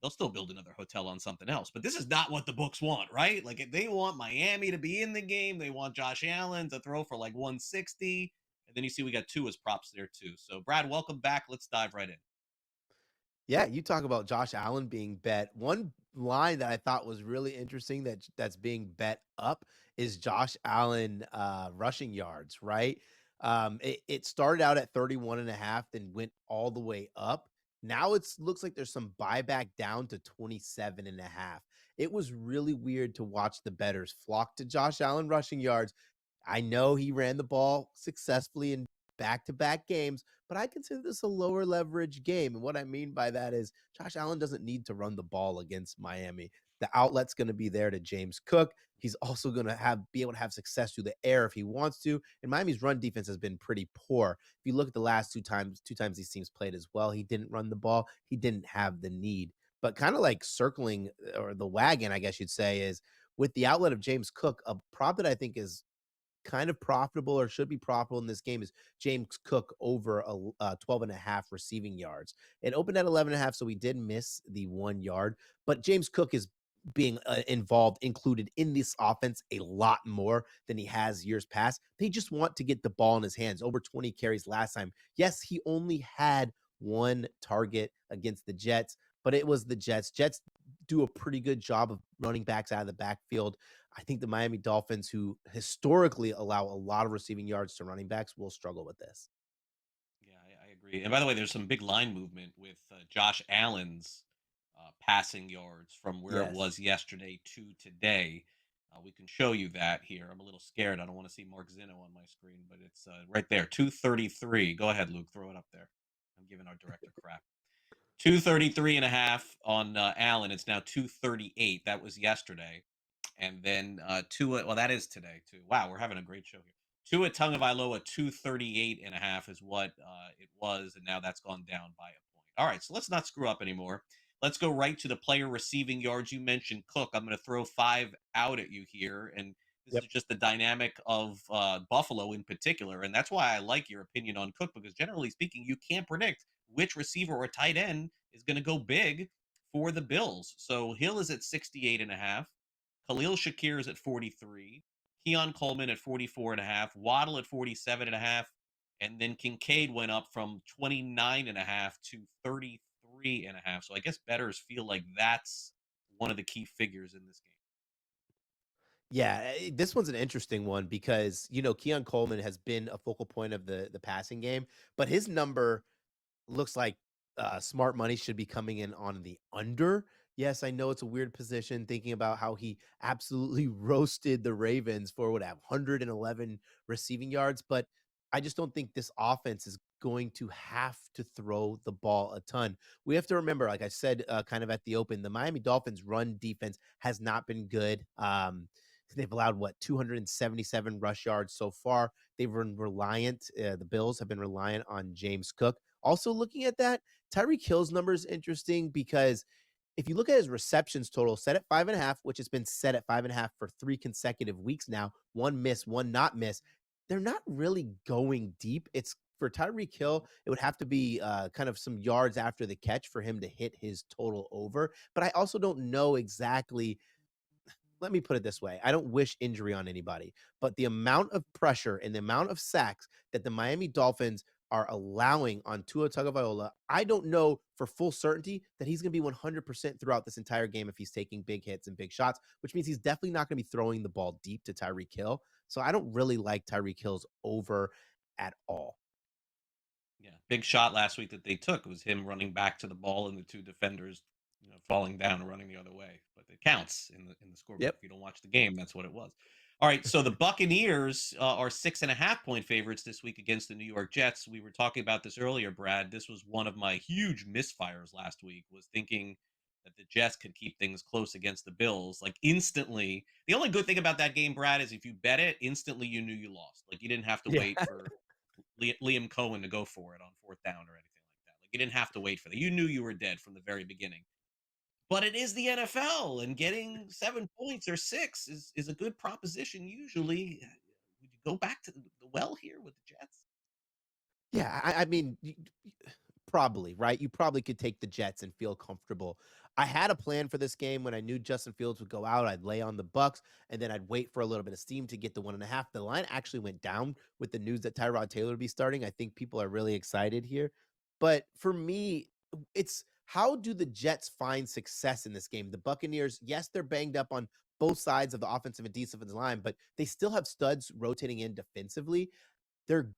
they'll still build another hotel on something else. But this is not what the books want, right? Like, if they want Miami to be in the game, they want Josh Allen to throw for like 160. And then you see we got Tua's props there too. So Brad, welcome back. Let's dive right in. Yeah, you talk about Josh Allen being bet. One line that I thought was really interesting that's being bet up is Josh Allen rushing yards, right? It started out at 31.5, then went all the way up. Now it looks like there's some buyback down to 27.5. It was really weird to watch the bettors flock to Josh Allen rushing yards. I know he ran the ball successfully in back-to-back games, but I consider this a lower leverage game. And what I mean by that is Josh Allen doesn't need to run the ball against Miami. The outlet's going to be there to James Cook. He's also going to be able to have success through the air if he wants to. And Miami's run defense has been pretty poor. If you look at the last two times these teams played as well, he didn't run the ball. He didn't have the need. But kind of like circling or the wagon, I guess you'd say, is with the outlet of James Cook, a prop that I think is kind of profitable or should be profitable in this game is James Cook over 12.5 receiving yards. It opened at 11.5, so we did miss the 1 yard, but James Cook is being included in this offense a lot more than he has years past. They just want to get the ball in his hands. Over 20 carries last time. Yes, he only had 1 target against the Jets, but it was the Jets. Jets do a pretty good job of running backs out of the backfield. I think the Miami Dolphins, who historically allow a lot of receiving yards to running backs, will struggle with this. Yeah, I agree. And by the way, there's some big line movement with Josh Allen's passing yards from where it was yesterday to today. We can show you that here. I'm a little scared. I don't want to see Mark Zeno on my screen, but it's right there, 233. Go ahead, Luke. Throw it up there. I'm giving our director crap. 233.5 on Allen. It's now 238. That was yesterday. And then Tua, well, that is today too. Wow, we're having a great show here. Tua Tagovailoa 238.5 is what it was, and now that's gone down by a point. All right, so let's not screw up anymore. Let's go right to the player receiving yards. You mentioned Cook. I'm going to throw 5 out at you here, and this is just the dynamic of Buffalo in particular, and that's why I like your opinion on Cook, because generally speaking, you can't predict which receiver or tight end is going to go big for the Bills. So Hill is at 68.5. Khalil Shakir is at 43. Keon Coleman at 44.5. Waddle at 47.5. And then Kincaid went up from 29.5 to 33.5. So I guess bettors feel like that's one of the key figures in this game. Yeah, this one's an interesting one because, Keon Coleman has been a focal point of the passing game, but his number looks like smart money should be coming in on the under. Yes, I know it's a weird position thinking about how he absolutely roasted the Ravens for 111 receiving yards, but I just don't think this offense is going to have to throw the ball a ton. We have to remember, like I said, kind of at the open, the Miami Dolphins run defense has not been good. They've allowed 277 rush yards so far. They've been reliant. The Bills have been reliant on James Cook. Also looking at that, Tyreek Hill's number is interesting because if you look at his receptions total, set at 5.5, which has been set at 5.5 for 3 consecutive weeks now, 1 miss, 1 not miss, they're not really going deep. It's for Tyreek Hill, it would have to be kind of some yards after the catch for him to hit his total over. But I also don't know exactly. Let me put it this way. I don't wish injury on anybody, but the amount of pressure and the amount of sacks that the Miami Dolphins are allowing on Tua Tagovailoa, I don't know for full certainty that he's going to be 100% throughout this entire game if he's taking big hits and big shots, which means he's definitely not going to be throwing the ball deep to Tyreek Hill. So I don't really like Tyreek Hill's over at all. Yeah, big shot last week that they took was him running back to the ball and the 2 defenders, falling down and running the other way. But it counts in the scoreboard. If you don't watch the game, that's what it was. All right, so the Buccaneers are 6.5 point favorites this week against the New York Jets. We were talking about this earlier, Brad. This was one of my huge misfires last week, was thinking that the Jets could keep things close against the Bills. Like instantly, the only good thing about that game, Brad, is if you bet it, instantly you knew you lost. Like you didn't have to wait for Liam Cohen to go for it on 4th down or anything like that. Like you didn't have to wait for that. You knew you were dead from the very beginning. But it is the NFL, and getting 7 points or 6 is a good proposition usually. Would you go back to the well here with the Jets? Yeah, I mean, probably, right? You probably could take the Jets and feel comfortable. I had a plan for this game when I knew Justin Fields would go out. I'd lay on the Bucks, and then I'd wait for a little bit of steam to get the 1.5. The line actually went down with the news that Tyrod Taylor would be starting. I think people are really excited here. But for me, it's how do the Jets find success in this game? The Buccaneers, yes, they're banged up on both sides of the offensive and defensive line, but they still have studs rotating in defensively. They're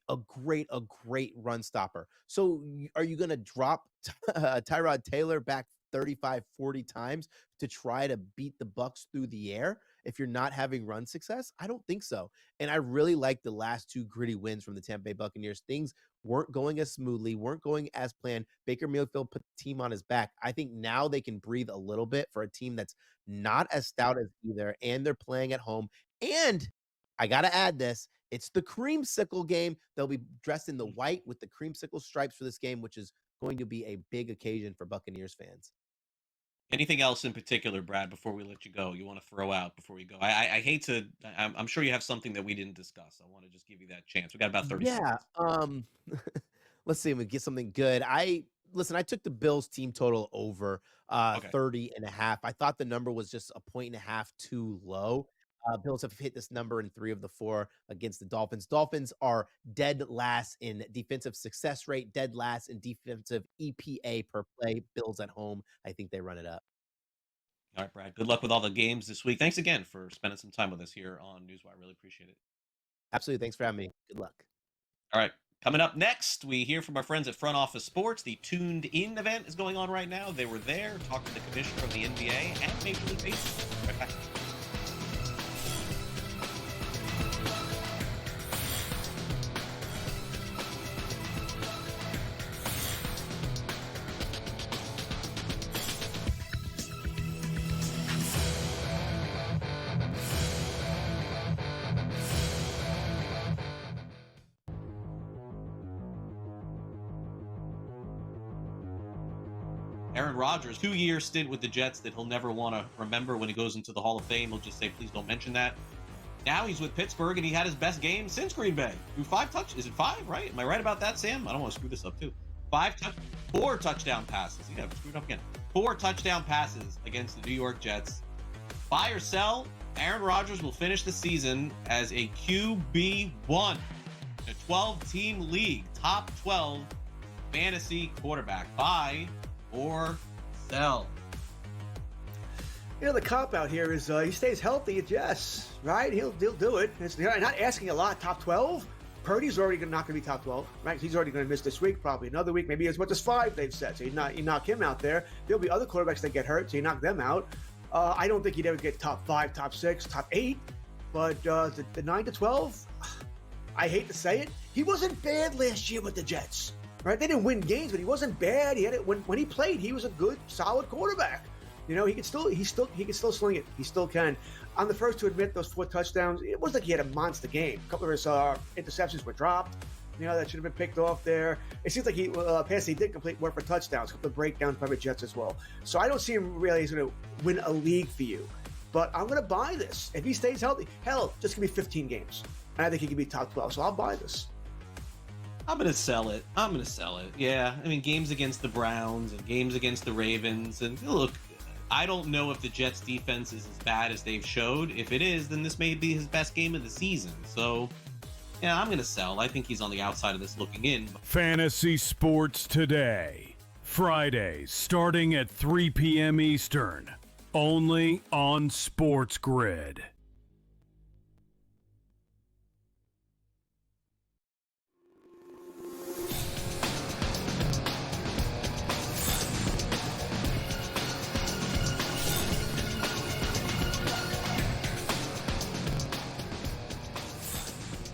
a great run stopper. So are you going to drop Tyrod Taylor back 35, 40 times to try to beat the Bucks through the air if you're not having run success? I don't think so. And I really like the last two gritty wins from the Tampa Bay Buccaneers. Things weren't going as smoothly, weren't going as planned. Baker Mayfield put the team on his back. I think now they can breathe a little bit for a team that's not as stout as either, and they're playing at home. And I got to add this. It's the creamsicle game. They'll be dressed in the white with the creamsicle stripes for this game, which is going to be a big occasion for Buccaneers fans. Anything else in particular, Brad, before we let you go, you want to throw out before we go? I hate to, I'm sure you have something that we didn't discuss. I want to just give you that chance. We got about 30 seconds. Let's see if we get something good. I took the Bills team total over 30.5. I thought the number was just 1.5 too low. Bills have hit this number in 3 of the 4 against the Dolphins. Dolphins are dead last in defensive success rate, dead last in defensive EPA per play. Bills at home, I think they run it up. All right, Brad. Good luck with all the games this week. Thanks again for spending some time with us here on NewsWire. Really appreciate it. Absolutely. Thanks for having me. Good luck. All right. Coming up next, we hear from our friends at Front Office Sports. The Tuned In event is going on right now. They were there talking to the commissioner of the NBA and Major League Baseball. Right back. Aaron Rodgers, 2-year stint with the Jets that he'll never want to remember when he goes into the Hall of Fame. He'll just say, please don't mention that. Now he's with Pittsburgh, and he had his best game since Green Bay. Threw 5 touchdowns. Is it 5, right? Am I right about that, Sam? I don't want to screw this up, too. 4 touchdown passes. Yeah, I've screwed up again. 4 touchdown passes against the New York Jets. Buy or sell, Aaron Rodgers will finish the season as a QB1 in a 12-team league, top 12 fantasy quarterback. Buy or sell? You know, the cop out here is he stays healthy at Jets, right? He'll do it. It's not asking a lot. Top 12. Purdy's already not going to be top 12, right? He's already going to miss this week, probably another week, maybe as much as 5. They've said. So you knock him out there. There'll be other quarterbacks that get hurt, so you knock them out. I don't think he'd ever get top 5, top 6, top 8. But the 9 to 12, I hate to say it, he wasn't bad last year with the Jets. Right? They didn't win games, but he wasn't bad. He had it when he played. He was a good, solid quarterback. You know, he can still sling it. He still can. I'm the first to admit those 4 touchdowns. It wasn't like he had a monster game. A couple of his interceptions were dropped. You know, that should have been picked off there. It seems like passes he did complete were for touchdowns. A couple of breakdowns by the Jets as well. So I don't see him really as going to win a league for you. But I'm going to buy this if he stays healthy. Hell, just give me 15 games, and I think he can be top 12. So I'll buy this. I'm going to sell it. Yeah. I mean, games against the Browns and games against the Ravens. And look, I don't know if the Jets defense is as bad as they've showed. If it is, then this may be his best game of the season. So, yeah, I'm going to sell. I think he's on the outside of this looking in. Fantasy Sports Today. Fridays starting at 3 p.m. Eastern. Only on SportsGrid.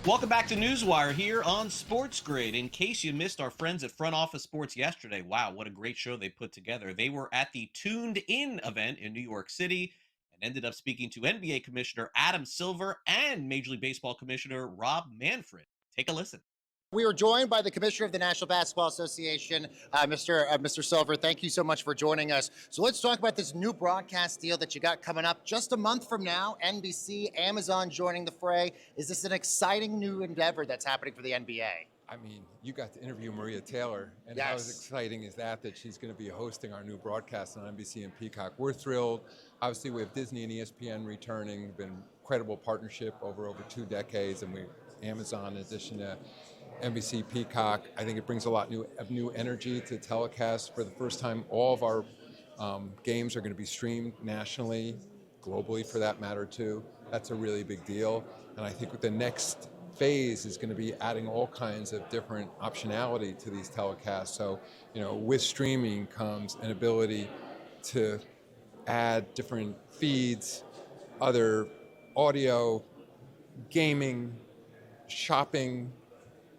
Welcome back to NewsWire here on SportsGrid. In case you missed our friends at Front Office Sports yesterday, wow, what a great show they put together. They were at the Tuned In event in New York City and ended up speaking to NBA Commissioner Adam Silver and Major League Baseball Commissioner Rob Manfred. Take a listen. We were joined by the Commissioner of the National Basketball Association, Mr. Silver. Thank you so much for joining us. So let's talk about this new broadcast deal that you got coming up just a month from now. NBC, Amazon joining the fray. Is this an exciting new endeavor that's happening for the NBA? I mean, you got to interview Maria Taylor, and how exciting is that she's going to be hosting our new broadcast on NBC and Peacock. We're thrilled. Obviously, we have Disney and ESPN returning. Been incredible partnership over 2 decades, and Amazon in addition to NBC Peacock. I think it brings a lot of new energy to telecast. For the first time, all of our games are going to be streamed nationally, globally for that matter too. That's a really big deal, and I think with the next phase is going to be adding all kinds of different optionality to these telecasts. So, with streaming comes an ability to add different feeds, other audio, gaming, shopping,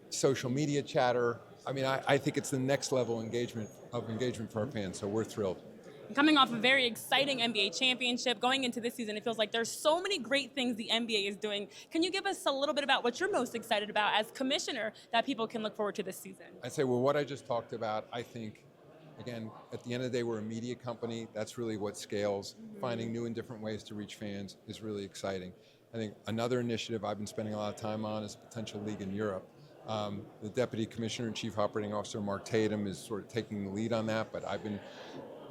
social media chatter. I mean, I think it's the next level engagement for our fans, so we're thrilled. Coming off a very exciting NBA championship, going into this season, it feels like there's so many great things the NBA is doing. Can you give us a little bit about what you're most excited about as commissioner that people can look forward to this season? I'd say, well, what I just talked about, I think, again, at the end of the day, we're a media company. That's really what scales. Finding new and different ways to reach fans is really exciting. I think another initiative I've been spending a lot of time on is a potential league in Europe. The Deputy Commissioner and Chief Operating Officer, Mark Tatum, is sort of taking the lead on that, but I've been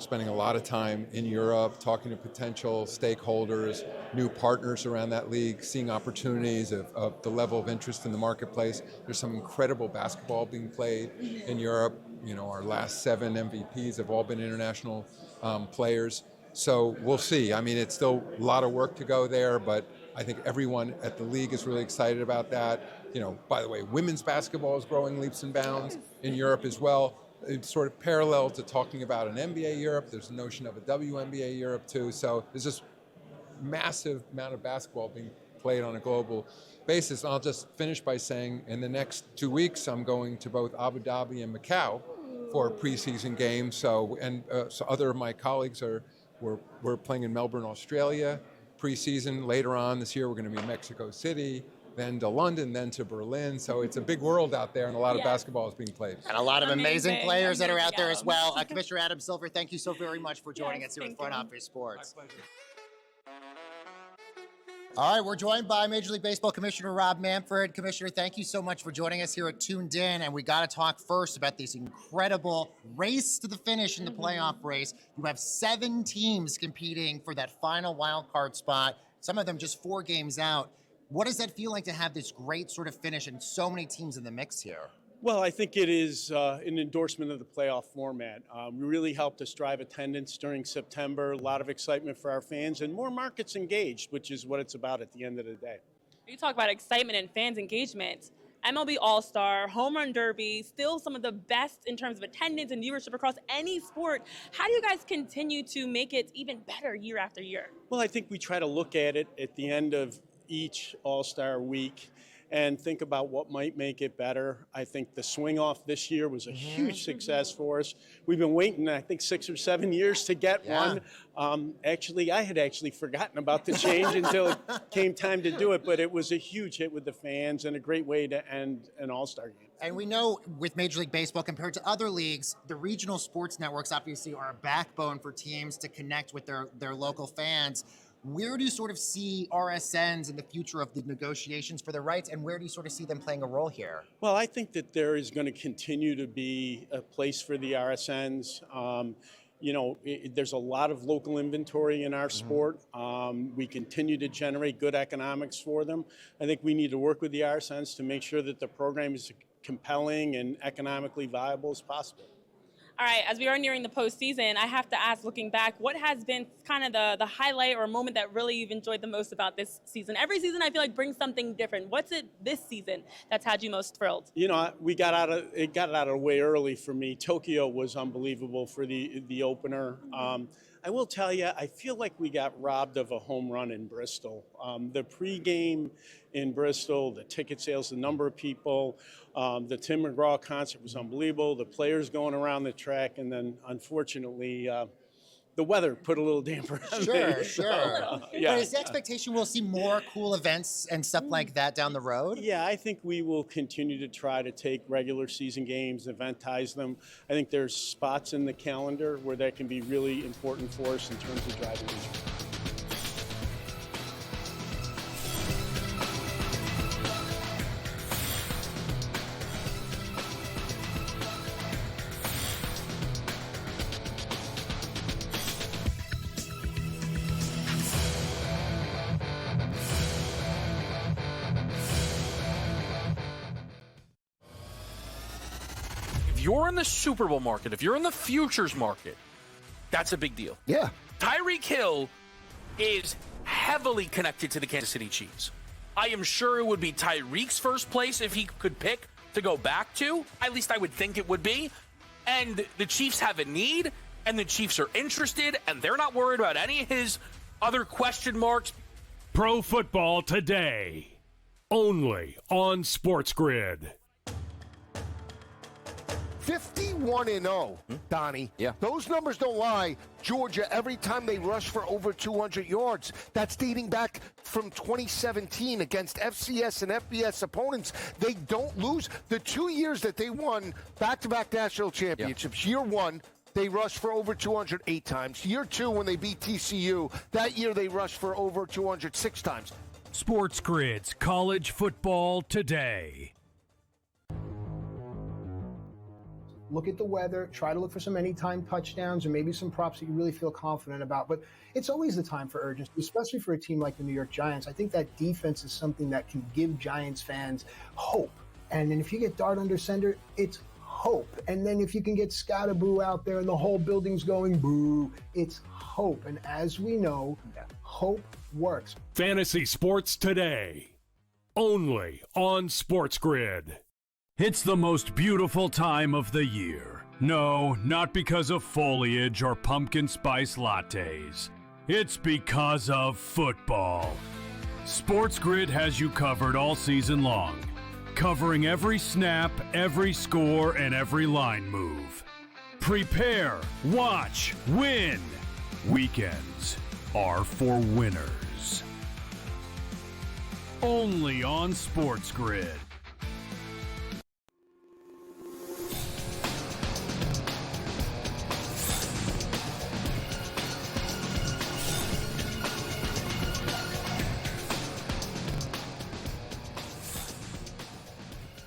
spending a lot of time in Europe, talking to potential stakeholders, new partners around that league, seeing opportunities of the level of interest in the marketplace. There's some incredible basketball being played in Europe. Our last 7 MVPs have all been international players. So we'll see. I mean, it's still a lot of work to go there, but I think everyone at the league is really excited about that. By the way, women's basketball is growing leaps and bounds in Europe as well. It's sort of parallel to talking about an NBA Europe. There's a notion of a WNBA Europe too. So there's this massive amount of basketball being played on a global basis. And I'll just finish by saying in the next 2 weeks, I'm going to both Abu Dhabi and Macau for a preseason game. So other of my colleagues we're playing in Melbourne, Australia, preseason. Later on this year, we're going to be in Mexico City, then to London, then to Berlin. So it's a big world out there, and a lot of basketball is being played. And a lot of amazing players that are out there as well. Commissioner Adam Silver, thank you so very much for joining us here at Front Office Sports. My pleasure. All right, we're joined by Major League Baseball Commissioner Rob Manfred. Commissioner, thank you so much for joining us here at Tuned In. And we got to talk first about this incredible race to the finish in the playoff race. You have 7 teams competing for that final wild card spot, some of them just 4 games out. What does that feel like to have this great sort of finish and so many teams in the mix here? Well, I think it is an endorsement of the playoff format. We really helped us drive attendance during September, a lot of excitement for our fans, and more markets engaged, which is what it's about at the end of the day. You talk about excitement and fans engagement. MLB All-Star, Home Run Derby, still some of the best in terms of attendance and viewership across any sport. How do you guys continue to make it even better year after year? Well, I think we try to look at it at the end of each All-Star week and think about what might make it better. I think the swing off this year was a huge success for us. We've been waiting, I think, 6 or 7 years to get one. Actually, I had forgotten about the change until it came time to do it, but it was a huge hit with the fans and a great way to end an All-Star game. And we know with Major League Baseball, compared to other leagues, the regional sports networks obviously are a backbone for teams to connect with their local fans. Where do you sort of see RSNs in the future of the negotiations for the rights, and where do you sort of see them playing a role here? Well, I think that there is going to continue to be a place for the RSNs. There's a lot of local inventory in our sport. We continue to generate good economics for them. I think we need to work with the RSNs to make sure that the program is compelling and economically viable as possible. All right, as we are nearing the postseason, I have to ask, looking back, what has been kind of the highlight or moment that really you've enjoyed the most about this season? Every season I feel like brings something different. What's it this season that's had you most thrilled? We got out of the way early for me. Tokyo was unbelievable for the opener. I will tell you, I feel like we got robbed of a home run in Bristol. The pregame in Bristol, the ticket sales, the number of people, the Tim McGraw concert was unbelievable. The players going around the track, and then unfortunately, the weather put a little damper on Sure. Yeah. But is the expectation we'll see more cool events and stuff like that down the road? Yeah, I think we will continue to try to take regular season games, eventize them. I think there's spots in the calendar where that can be really important for us in terms of driving these. if you're in the Super Bowl market, if you're in the futures market, that's a big deal. Yeah. Tyreek Hill is heavily connected to the Kansas City Chiefs. I am sure it would be Tyreek's first place if he could pick to go back to. At least I would think it would be. And the Chiefs have a need, and the Chiefs are interested, and they're not worried about any of his other question marks. Pro Football Today, only on SportsGrid. 51-0, Donnie. Yeah. Those numbers don't lie. Georgia, every time they rush for over 200 yards, that's dating back from 2017 against FCS and FBS opponents. They don't lose. The 2 years that they won back-to-back national championships, year one, they rushed for over 208 times. Year two, when they beat TCU, that year they rushed for over 206 times. SportsGrid's College Football Today. Look at the weather, try to look for some anytime touchdowns or maybe some props that you really feel confident about. But it's always the time for urgency, especially for a team like the New York Giants. I think that defense is something that can give Giants fans hope. And then if you get Dart under center, it's hope. And then if you can get Scatterboo out there and the whole building's going boo, it's hope. And as we know, hope works. Fantasy Sports Today, only on SportsGrid. It's the most beautiful time of the year. No, not because of foliage or pumpkin spice lattes. It's because of football. SportsGrid has you covered all season long, covering every snap, every score, and every line move. Prepare, watch, win. Weekends are for winners. Only on SportsGrid.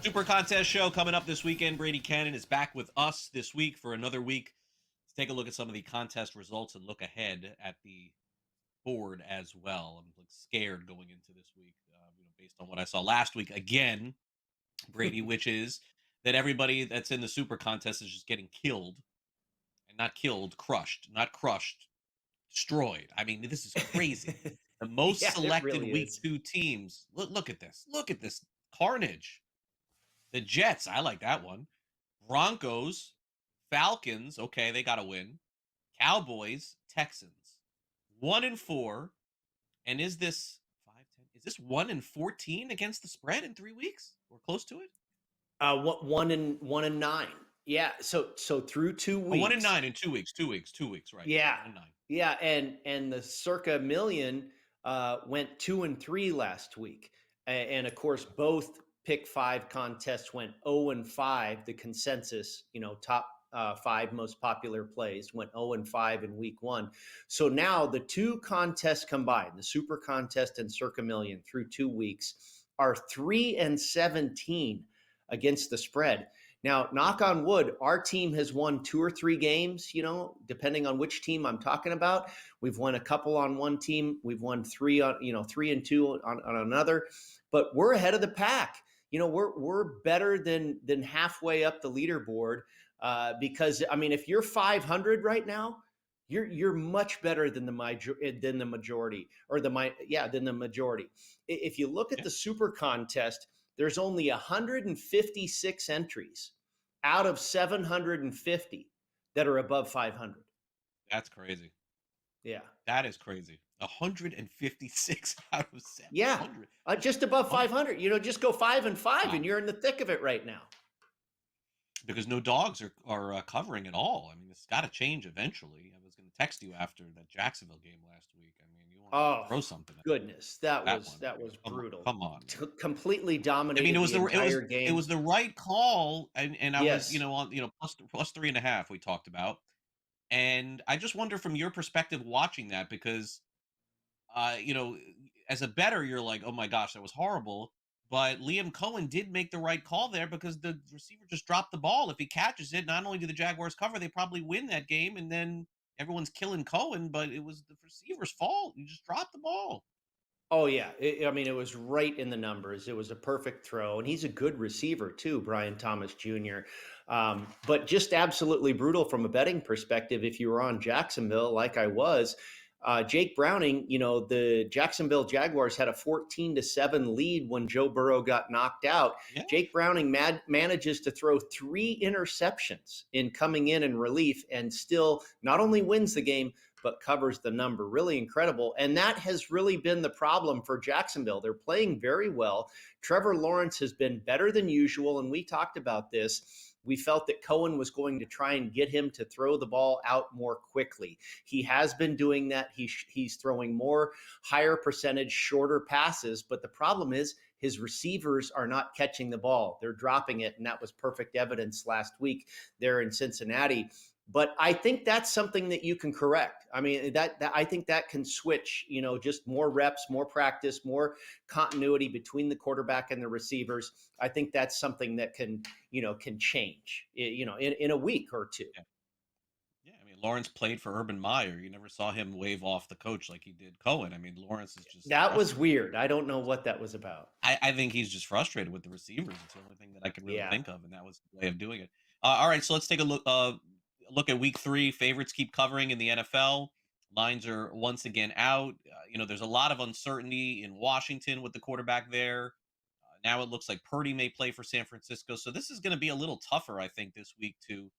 Super Contest show coming up this weekend. Brady Cannon is back with us this week for another week. Let's take a look at some of the contest results and look ahead at the board as well. I'm scared going into this week, based on what I saw last week. Again, Brady, which is that everybody that's in the Super Contest is just getting killed, and not killed, crushed, not crushed, destroyed. I mean, this is crazy. The most selected really week is. 2 teams. Look at this. Look at this carnage. The Jets, I like that one. Broncos, Falcons, okay, they got to win. Cowboys, Texans, 1-4. And is this 5-10? Is this 1-14 against the spread in 3 weeks? We're close to it. 1-9. Yeah. So through 2 weeks. 1-9 in 2 weeks. 2 weeks, right? Yeah. 1-9. Yeah. And the circa million went 2-3 last week. And of course, both Pick 5 contests went 0-5. The consensus, top 5 most popular plays went 0-5 in week 1. So now the two contests combined, the Super Contest and Circa Million through 2 weeks, are 3-17 against the spread. Now, knock on wood, our team has won 2 or 3 games, depending on which team I'm talking about. We've won a couple on one team. We've won 3 on, 3-2 on another, but we're ahead of the pack. We're better than halfway up the leaderboard because if you're 500 right now, you're much better than the majority. If you look at the Super Contest, there's only 156 entries out of 750 that are above 500. That's crazy. Yeah. That is crazy. 156 out of 700. Yeah. Just above 500. Just go 5-5 and you're in the thick of it right now. Because no dogs are covering at all. I mean, it's got to change eventually. I was going to text you after that Jacksonville game last week. I mean, you want to throw something at goodness, that was brutal. Come on. Completely dominated. I mean, game. It was the right call, and I was on plus 3.5 we talked about, and I just wonder from your perspective watching that because, as a bettor you're like, oh my gosh, that was horrible. But Liam Cohen did make the right call there because the receiver just dropped the ball. If he catches it, not only do the Jaguars cover, they probably win that game, and then everyone's killing Cohen, but it was the receiver's fault. He just dropped the ball. Oh yeah, I mean it was right in the numbers. It was a perfect throw, and he's a good receiver too, Brian Thomas Jr. But just absolutely brutal from a betting perspective. If you were on Jacksonville, like I was, Jake Browning, the Jacksonville Jaguars had a 14-7 lead when Joe Burrow got knocked out. Yeah. Jake Browning manages to throw 3 interceptions in coming in relief, and still not only wins the game, but covers the number. Really incredible. And that has really been the problem for Jacksonville. They're playing very well. Trevor Lawrence has been better than usual, and we talked about this. We felt that Cohen was going to try and get him to throw the ball out more quickly. He has been doing that. He's throwing more higher percentage, shorter passes, but the problem is his receivers are not catching the ball. They're dropping it, and that was perfect evidence last week there in Cincinnati. But I think that's something that you can correct. I mean, that I think that can switch, just more reps, more practice, more continuity between the quarterback and the receivers. I think that's something that can change, in a week or two. Yeah, I mean, Lawrence played for Urban Meyer. You never saw him wave off the coach like he did Cohen. I mean, Lawrence is just That was weird. I don't know what that was about. I think he's just frustrated with the receivers. It's the only thing that I can really Yeah. think of, and that was the way of doing it. All right, so let's take a look at week 3. Favorites keep covering in the NFL. Lines are once again out. There's a lot of uncertainty in Washington with the quarterback there. Now it looks like Purdy may play for San Francisco. So this is going to be a little tougher, I think, this week to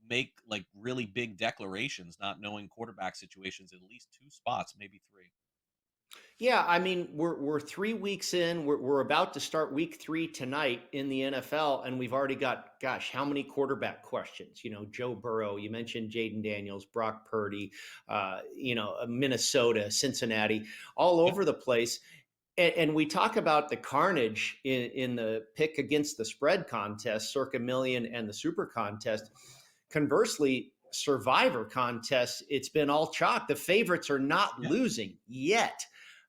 make like really big declarations, not knowing quarterback situations at least 2 spots, maybe 3. Yeah, I mean, we're 3 weeks in. We're about to start week 3 tonight in the NFL, and we've already got, how many quarterback questions? Joe Burrow. You mentioned Jaden Daniels, Brock Purdy. Minnesota, Cincinnati, all over the place. And we talk about the carnage in the pick against the spread contest, Circa Million and the Super Contest. Conversely, Survivor contests, it's been all chalk. The favorites are not losing yet.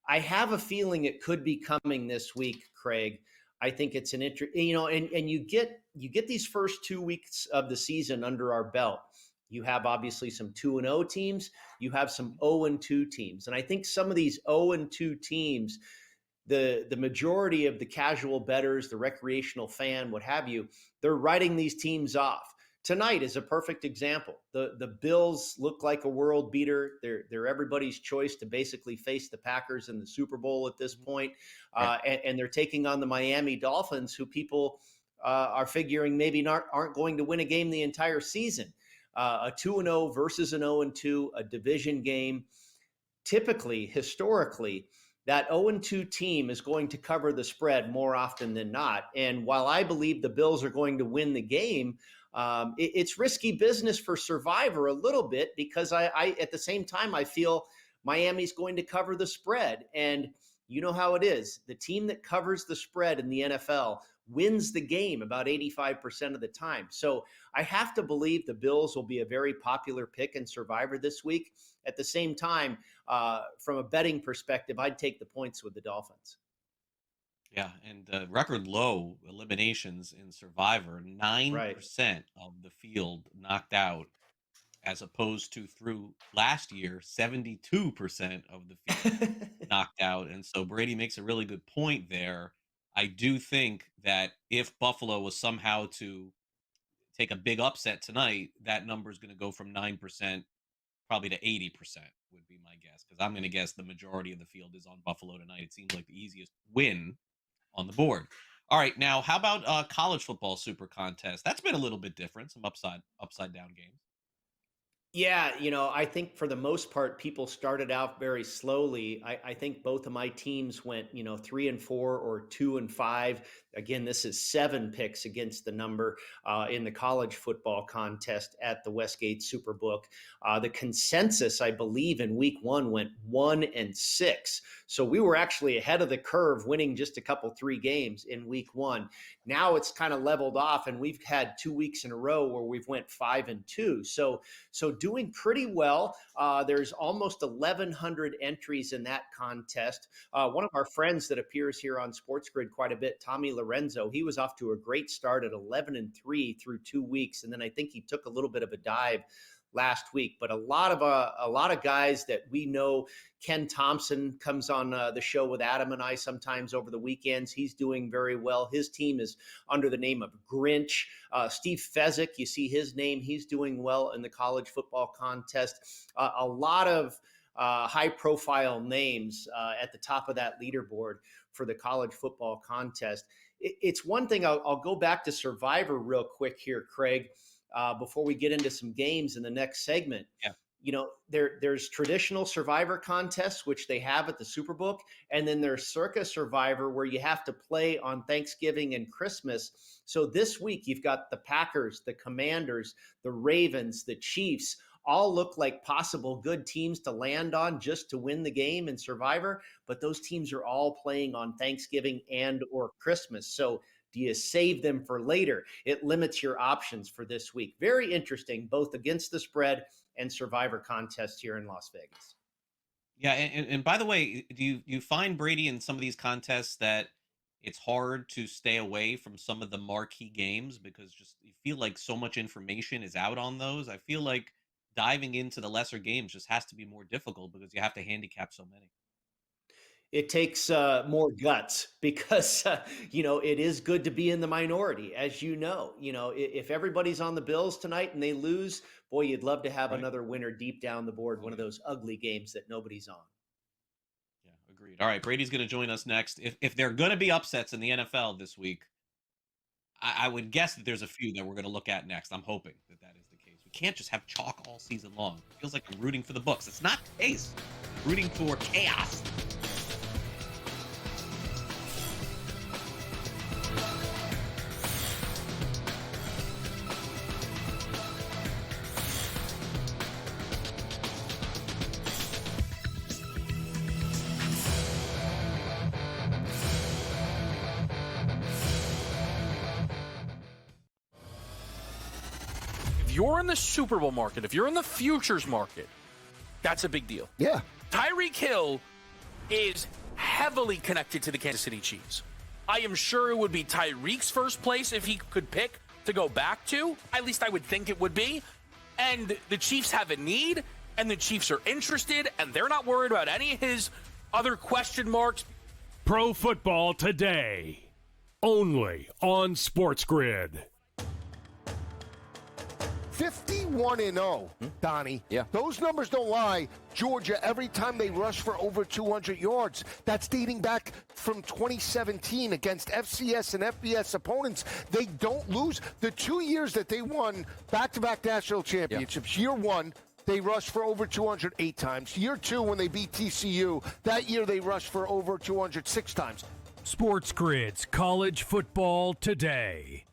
I have a feeling it could be coming this week, Craig. I think it's an and you get these first 2 weeks of the season under our belt. You have obviously some 2-0 teams. You have some 0-2 teams. And I think some of these 0-2 teams, the majority of the casual bettors, the recreational fan, what have you, they're writing these teams off. Tonight is a perfect example. The Bills look like a world beater. They're everybody's choice to basically face the Packers in the Super Bowl at this point. And they're taking on the Miami Dolphins, who people are figuring maybe aren't going to win a game the entire season. A 2-0 versus an 0-2, a division game. Typically, historically, that 0-2 team is going to cover the spread more often than not. And while I believe the Bills are going to win the game, it's risky business for Survivor a little bit, because I at the same time, I feel Miami's going to cover the spread. And you know how it is. The team that covers the spread in the NFL wins the game about 85% of the time. So I have to believe the Bills will be a very popular pick in Survivor this week. At the same time, from a betting perspective, I'd take the points with the Dolphins. Yeah, and record low eliminations in Survivor, 9% of the field knocked out, as opposed to through last year, 72% of the field knocked out. And so Brady makes a really good point there. I do think that if Buffalo was somehow to take a big upset tonight, that number is going to go from 9% probably to 80% would be my guess, because I'm going to guess the majority of the field is on Buffalo tonight. It seems like the easiest win on the board. All right, now how about college football Super Contest? That's been a little bit different, some upside down games. Yeah, I think for the most part, people started out very slowly. I think both of my teams went, 3-4 or 2-5. Again, this is 7 picks against the number in the college football contest at the Westgate Superbook. The consensus, I believe, in week 1 went 1-6. So we were actually ahead of the curve, winning just a couple 3 games in week 1. Now it's kind of leveled off, and we've had 2 weeks in a row where we've went 5-2. So doing pretty well. There's almost 1,100 entries in that contest. One of our friends that appears here on SportsGrid quite a bit, Tommy Lorenzo, he was off to a great start at 11-3 through 2 weeks, and then I think he took a little bit of a dive last week. But a lot of guys that we know. Ken Thompson comes on the show with Adam and I sometimes over the weekends. He's doing very well. His team is under the name of Grinch. Steve Fezzik, you see his name. He's doing well in the college football contest. A lot of high-profile names at the top of that leaderboard for the college football contest. It's one thing. I'll go back to Survivor real quick here, Craig, before we get into some games in the next segment. Yeah. You know, there's traditional Survivor contests, which they have at the Superbook, and then there's Circa Survivor, where you have to play on Thanksgiving and Christmas. So this week, you've got the Packers, the Commanders, the Ravens, the Chiefs, all look like possible good teams to land on just to win the game in Survivor, but those teams are all playing on Thanksgiving and or Christmas. So do you save them for later? It limits your options for this week. Very interesting, both against the spread and Survivor contest here in Las Vegas. Yeah, and by the way, do you find, Brady, in some of these contests that it's hard to stay away from some of the marquee games because just you feel like so much information is out on those? I feel like diving into the lesser games just has to be more difficult because you have to handicap so many. It takes more guts because, it is good to be in the minority, as you know. If everybody's on the Bills tonight and they lose, boy, you'd love to have another winner deep down the board, one of those ugly games that nobody's on. Yeah, agreed. All right, Brady's going to join us next. If there are going to be upsets in the NFL this week, I would guess that there's a few that we're going to look at next. I'm hoping that is the case. We can't just have chalk all season long. It feels like I'm rooting for the books. It's not the case. I'm rooting for chaos. You're in the Super Bowl market, if you're in the futures market, that's a big deal. Yeah. Tyreek Hill is heavily connected to the Kansas City Chiefs. I am sure it would be Tyreek's first place if he could pick to go back to. At least I would think it would be. And the Chiefs have a need, and the Chiefs are interested, and they're not worried about any of his other question marks. Pro Football Today, only on SportsGrid. 51-0, Donnie. Yeah. Those numbers don't lie. Georgia, every time they rush for over 200 yards, that's dating back from 2017 against FCS and FBS opponents. They don't lose. The 2 years that they won back-to-back national championships, year one, they rushed for over 208 times. Year two, when they beat TCU, that year they rushed for over 206 times. SportsGrid's College Football Today.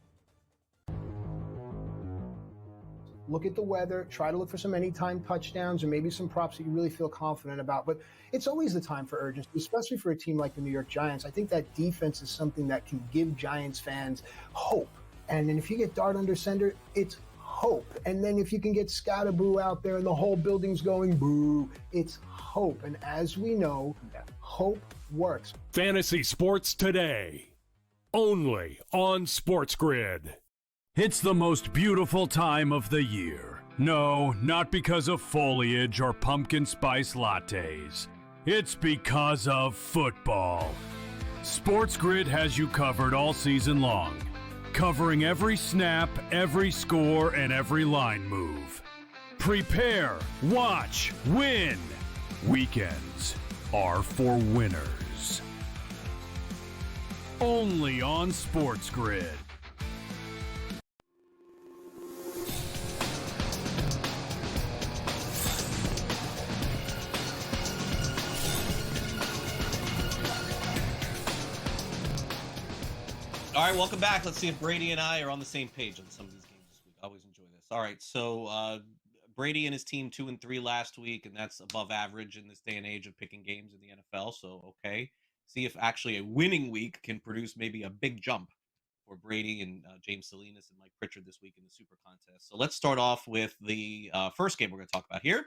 Look at the weather, try to look for some anytime touchdowns or maybe some props that you really feel confident about. But it's always the time for urgency, especially for a team like the New York Giants. I think that defense is something that can give Giants fans hope. And then if you get Dart under center, it's hope. And then if you can get Scatterboo out there and the whole building's going boo, it's hope. And as we know, hope works. Fantasy Sports Today, only on SportsGrid. It's the most beautiful time of the year. No, not because of foliage or pumpkin spice lattes. It's because of football. SportsGrid has you covered all season long, covering every snap, every score, and every line move. Prepare, watch, win. Weekends are for winners. Only on SportsGrid. All right, welcome back. Let's see if Brady and I are on the same page on some of these games this week. I always enjoy this. All right, so Brady and his team 2-3 last week, and that's above average in this day and age of picking games in the NFL. So, okay. See if actually a winning week can produce maybe a big jump for Brady and James Salinas and Mike Pritchard this week in the Super Contest. So let's start off with the first game we're going to talk about here.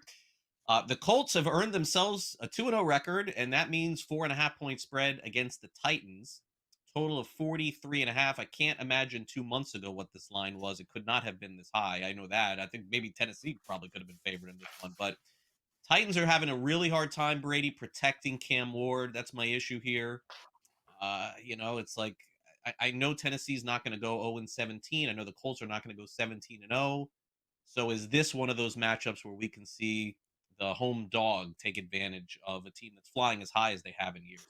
The Colts have earned themselves a 2-0 record, and that means 4.5-point spread against the Titans. Total of 43.5. I can't imagine 2 months ago what this line was. It could not have been this high. I know that. I think maybe Tennessee probably could have been favored in this one, but Titans are having a really hard time, Brady, protecting Cam Ward. That's my issue here. It's like I know Tennessee's not going to go 0-17. I know the Colts are not going to go 17-0. So is this one of those matchups where we can see the home dog take advantage of a team that's flying as high as they have in years?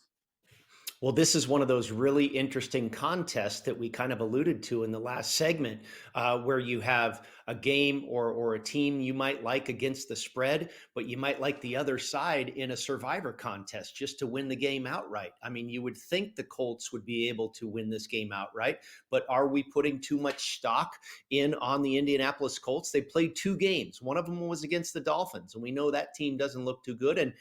Well, this is one of those really interesting contests that we kind of alluded to in the last segment, where you have a game or a team you might like against the spread, but you might like the other side in a survivor contest just to win the game outright. I mean, you would think the Colts would be able to win this game outright, but are we putting too much stock in on the Indianapolis Colts? They played 2 games. One of them was against the Dolphins, and we know that team doesn't look too good. And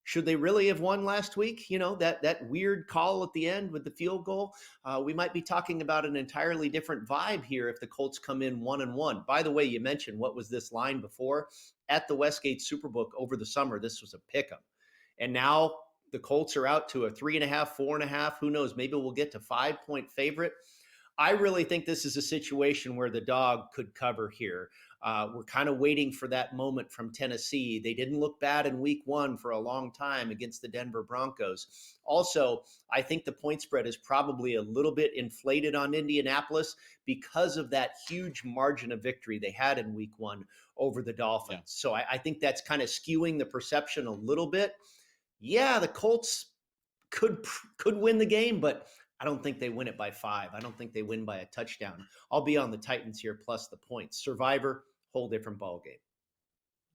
should they really have won last week? That weird call at the end with the field goal. We might be talking about an entirely different vibe here if the Colts come in 1-1. By the way, you mentioned what was this line before? At the Westgate Superbook over the summer, this was a pick 'em. And now the Colts are out to a 3.5, 4.5. Who knows? Maybe we'll get to 5-point favorite. I really think this is a situation where the dog could cover here. We're kind of waiting for that moment from Tennessee. They didn't look bad in week 1 for a long time against the Denver Broncos. Also, I think the point spread is probably a little bit inflated on Indianapolis because of that huge margin of victory they had in week 1 over the Dolphins. Yeah. So I think that's kind of skewing the perception a little bit. Yeah, the Colts could win the game, but I don't think they win it by 5. I don't think they win by a touchdown. I'll be on the Titans here plus the points. Survivor, whole different ball game.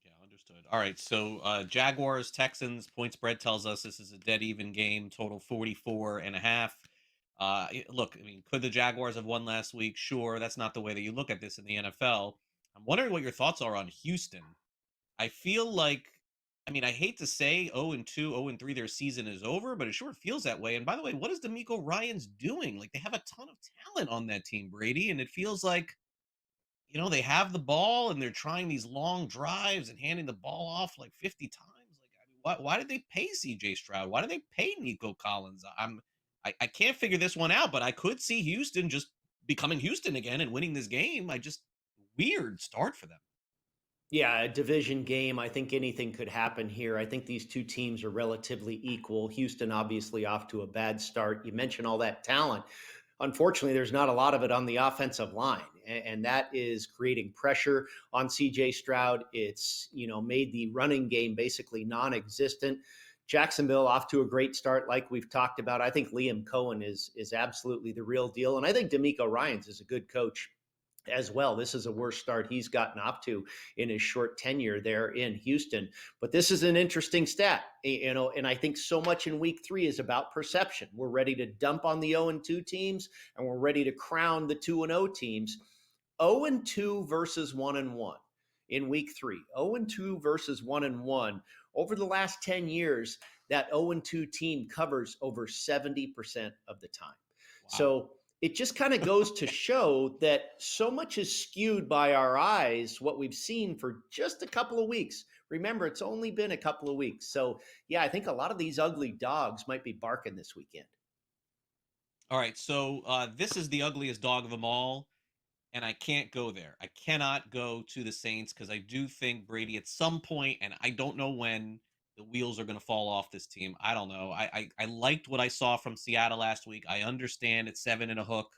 Yeah, understood. All right, so Jaguars, Texans, point spread tells us this is a dead even game, total 44.5. Look, I mean, could the Jaguars have won last week? Sure, that's not the way that you look at this in the NFL. I'm wondering what your thoughts are on Houston. I feel like, I hate to say 0-2, 0-3, their season is over, but it sure feels that way. And by the way, what is DeMeco Ryans doing? Like, they have a ton of talent on that team, Brady, and it feels like, they have the ball and they're trying these long drives and handing the ball off like 50 times. Like, why did they pay C.J. Stroud? Why did they pay Nico Collins? I can't figure this one out, but I could see Houston just becoming Houston again and winning this game. Weird start for them. Yeah, a division game. I think anything could happen here. I think these two teams are relatively equal. Houston obviously off to a bad start. You mentioned all that talent. Unfortunately, there's not a lot of it on the offensive line, and that is creating pressure on CJ Stroud. It's, made the running game basically non-existent. Jacksonville off to a great start, like we've talked about. I think Liam Cohen is absolutely the real deal, and I think DeMeco Ryans is a good coach as well. This is a worse start he's gotten off to in his short tenure there in Houston. But this is an interesting stat, and I think so much in week 3 is about perception. We're ready to dump on the 0-2 teams, and we're ready to crown the 2-0 teams. 0-2 versus 1-1 in week 3. 0-2 versus 1-1. Over the last 10 years, that 0-2 team covers over 70% of the time. Wow. So it just kind of goes to show that so much is skewed by our eyes, what we've seen for just a couple of weeks. Remember, it's only been a couple of weeks. So, yeah, I think a lot of these ugly dogs might be barking this weekend. All right, so this is the ugliest dog of them all, and I can't go there. I cannot go to the Saints because I do think, Brady, at some point, and I don't know when, the wheels are going to fall off this team. I don't know. I liked what I saw from Seattle last week. I understand it's 7 and a hook.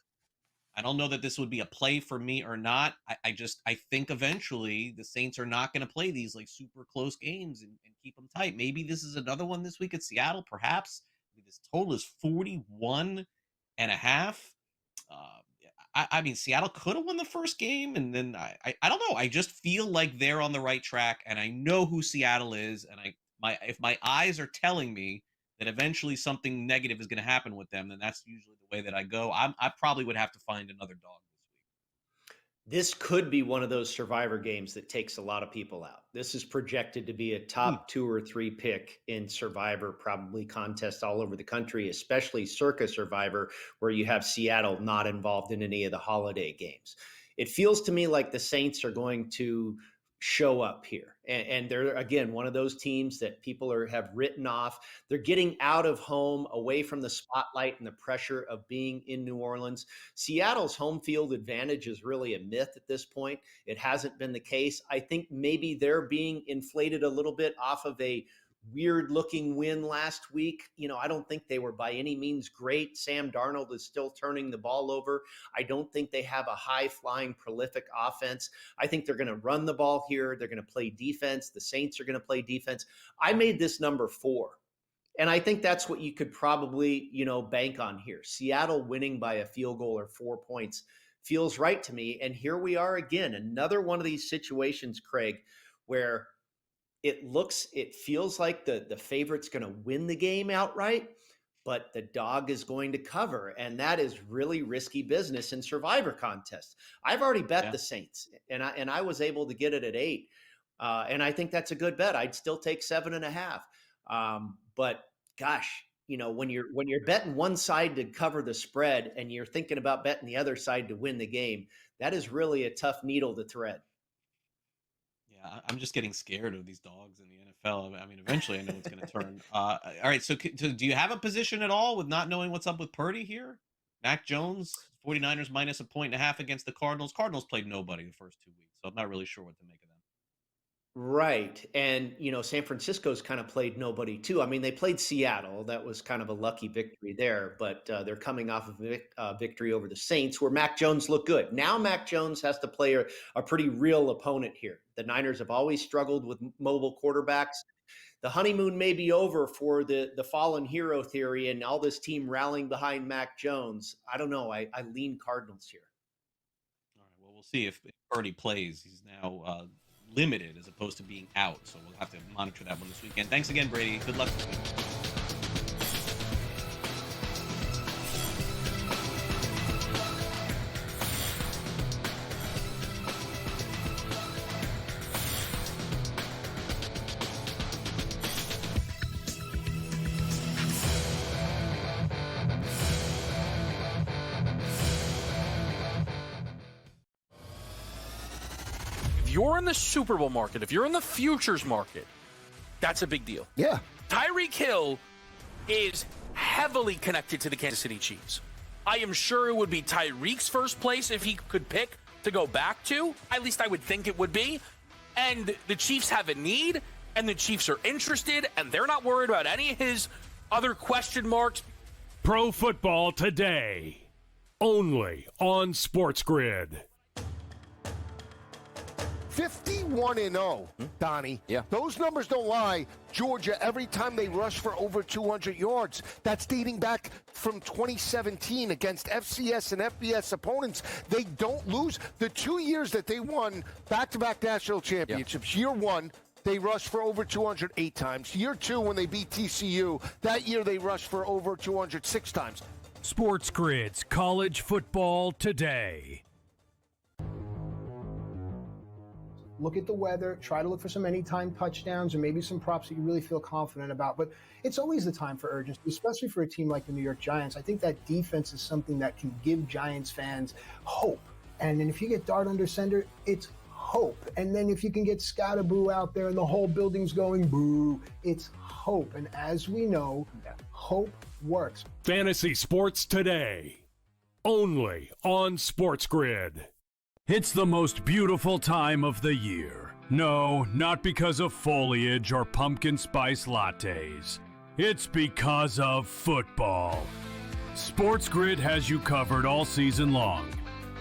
I don't know that this would be a play for me or not. I think eventually the Saints are not going to play these like super close games and keep them tight. Maybe this is another one this week at Seattle, perhaps. This total is 41.5. Seattle could have won the first game, and then I don't know. I just feel like they're on the right track, and I know who Seattle is, and if my eyes are telling me that eventually something negative is going to happen with them, then that's usually the way that I go. I probably would have to find another dog this week. This could be one of those survivor games that takes a lot of people out. This is projected to be a top 2 or 3 pick in survivor, probably contests all over the country, especially Circa Survivor, where you have Seattle not involved in any of the holiday games. It feels to me like the Saints are going to show up here. And they're, again, one of those teams that people have written off. They're getting out of home, away from the spotlight and the pressure of being in New Orleans. Seattle's home field advantage is really a myth at this point. It hasn't been the case. I think maybe they're being inflated a little bit off of a weird looking win last week. I don't think they were by any means great. Sam Darnold is still turning the ball over. I don't think they have a high flying, prolific offense. I think they're going to run the ball here. They're going to play defense. The Saints are going to play defense. I made this number 4. And I think that's what you could probably, bank on here. Seattle winning by a field goal or 4 points feels right to me. And here we are again, another one of these situations, Craig, where it feels like the favorite's going to win the game outright, but the dog is going to cover. And that is really risky business in Survivor contests. I've already bet the Saints, and I was able to get it at 8. And I think that's a good bet. I'd still take 7.5. But gosh, when you're betting one side to cover the spread and you're thinking about betting the other side to win the game, that is really a tough needle to thread. I'm just getting scared of these dogs in the NFL. I mean, eventually I know it's going to turn. All right, so do you have a position at all with not knowing what's up with Purdy here? Mac Jones, 49ers minus 1.5 against the Cardinals. Cardinals played nobody the first 2 weeks, so I'm not really sure what to make of them. Right. And, San Francisco's kind of played nobody too. I mean, they played Seattle. That was kind of a lucky victory there, but they're coming off of a victory over the Saints where Mac Jones looked good. Now Mac Jones has to play a pretty real opponent here. The Niners have always struggled with mobile quarterbacks. The honeymoon may be over for the fallen hero theory and all this team rallying behind Mac Jones. I don't know. I lean Cardinals here. All right. Well, we'll see if Purdy plays. He's now limited as opposed to being out. So we'll have to monitor that one this weekend. Thanks again, Brady. Good luck this week. You're in the Super Bowl market, if you're in the futures market, that's a big deal. Yeah. Tyreek Hill is heavily connected to the Kansas City Chiefs. I am sure it would be Tyreek's first place if he could pick to go back to. At least I would think it would be. And the Chiefs have a need, and the Chiefs are interested, and they're not worried about any of his other question marks. Pro Football Today, only on SportsGrid. 51-0, Donnie. Yeah. Those numbers don't lie. Georgia, every time they rush for over 200 yards, that's dating back from 2017 against FCS and FBS opponents. They don't lose. The 2 years that they won back-to-back national championships, Year 1, they rushed for over 208 times. Year 2, when they beat TCU, that year they rushed for over 206 times. SportsGrid's College Football Today. Look at the weather, try to look for some anytime touchdowns or maybe some props that you really feel confident about. But it's always the time for urgency, especially for a team like the New York Giants. I think that defense is something that can give Giants fans hope. And then if you get Dart under center, it's hope. And then if you can get Scatterboo out there and the whole building's going boo, it's hope. And as we know, hope works. Fantasy Sports Today, only on SportsGrid. It's the most beautiful time of the year. No, not because of foliage or pumpkin spice lattes. It's because of football. SportsGrid has you covered all season long,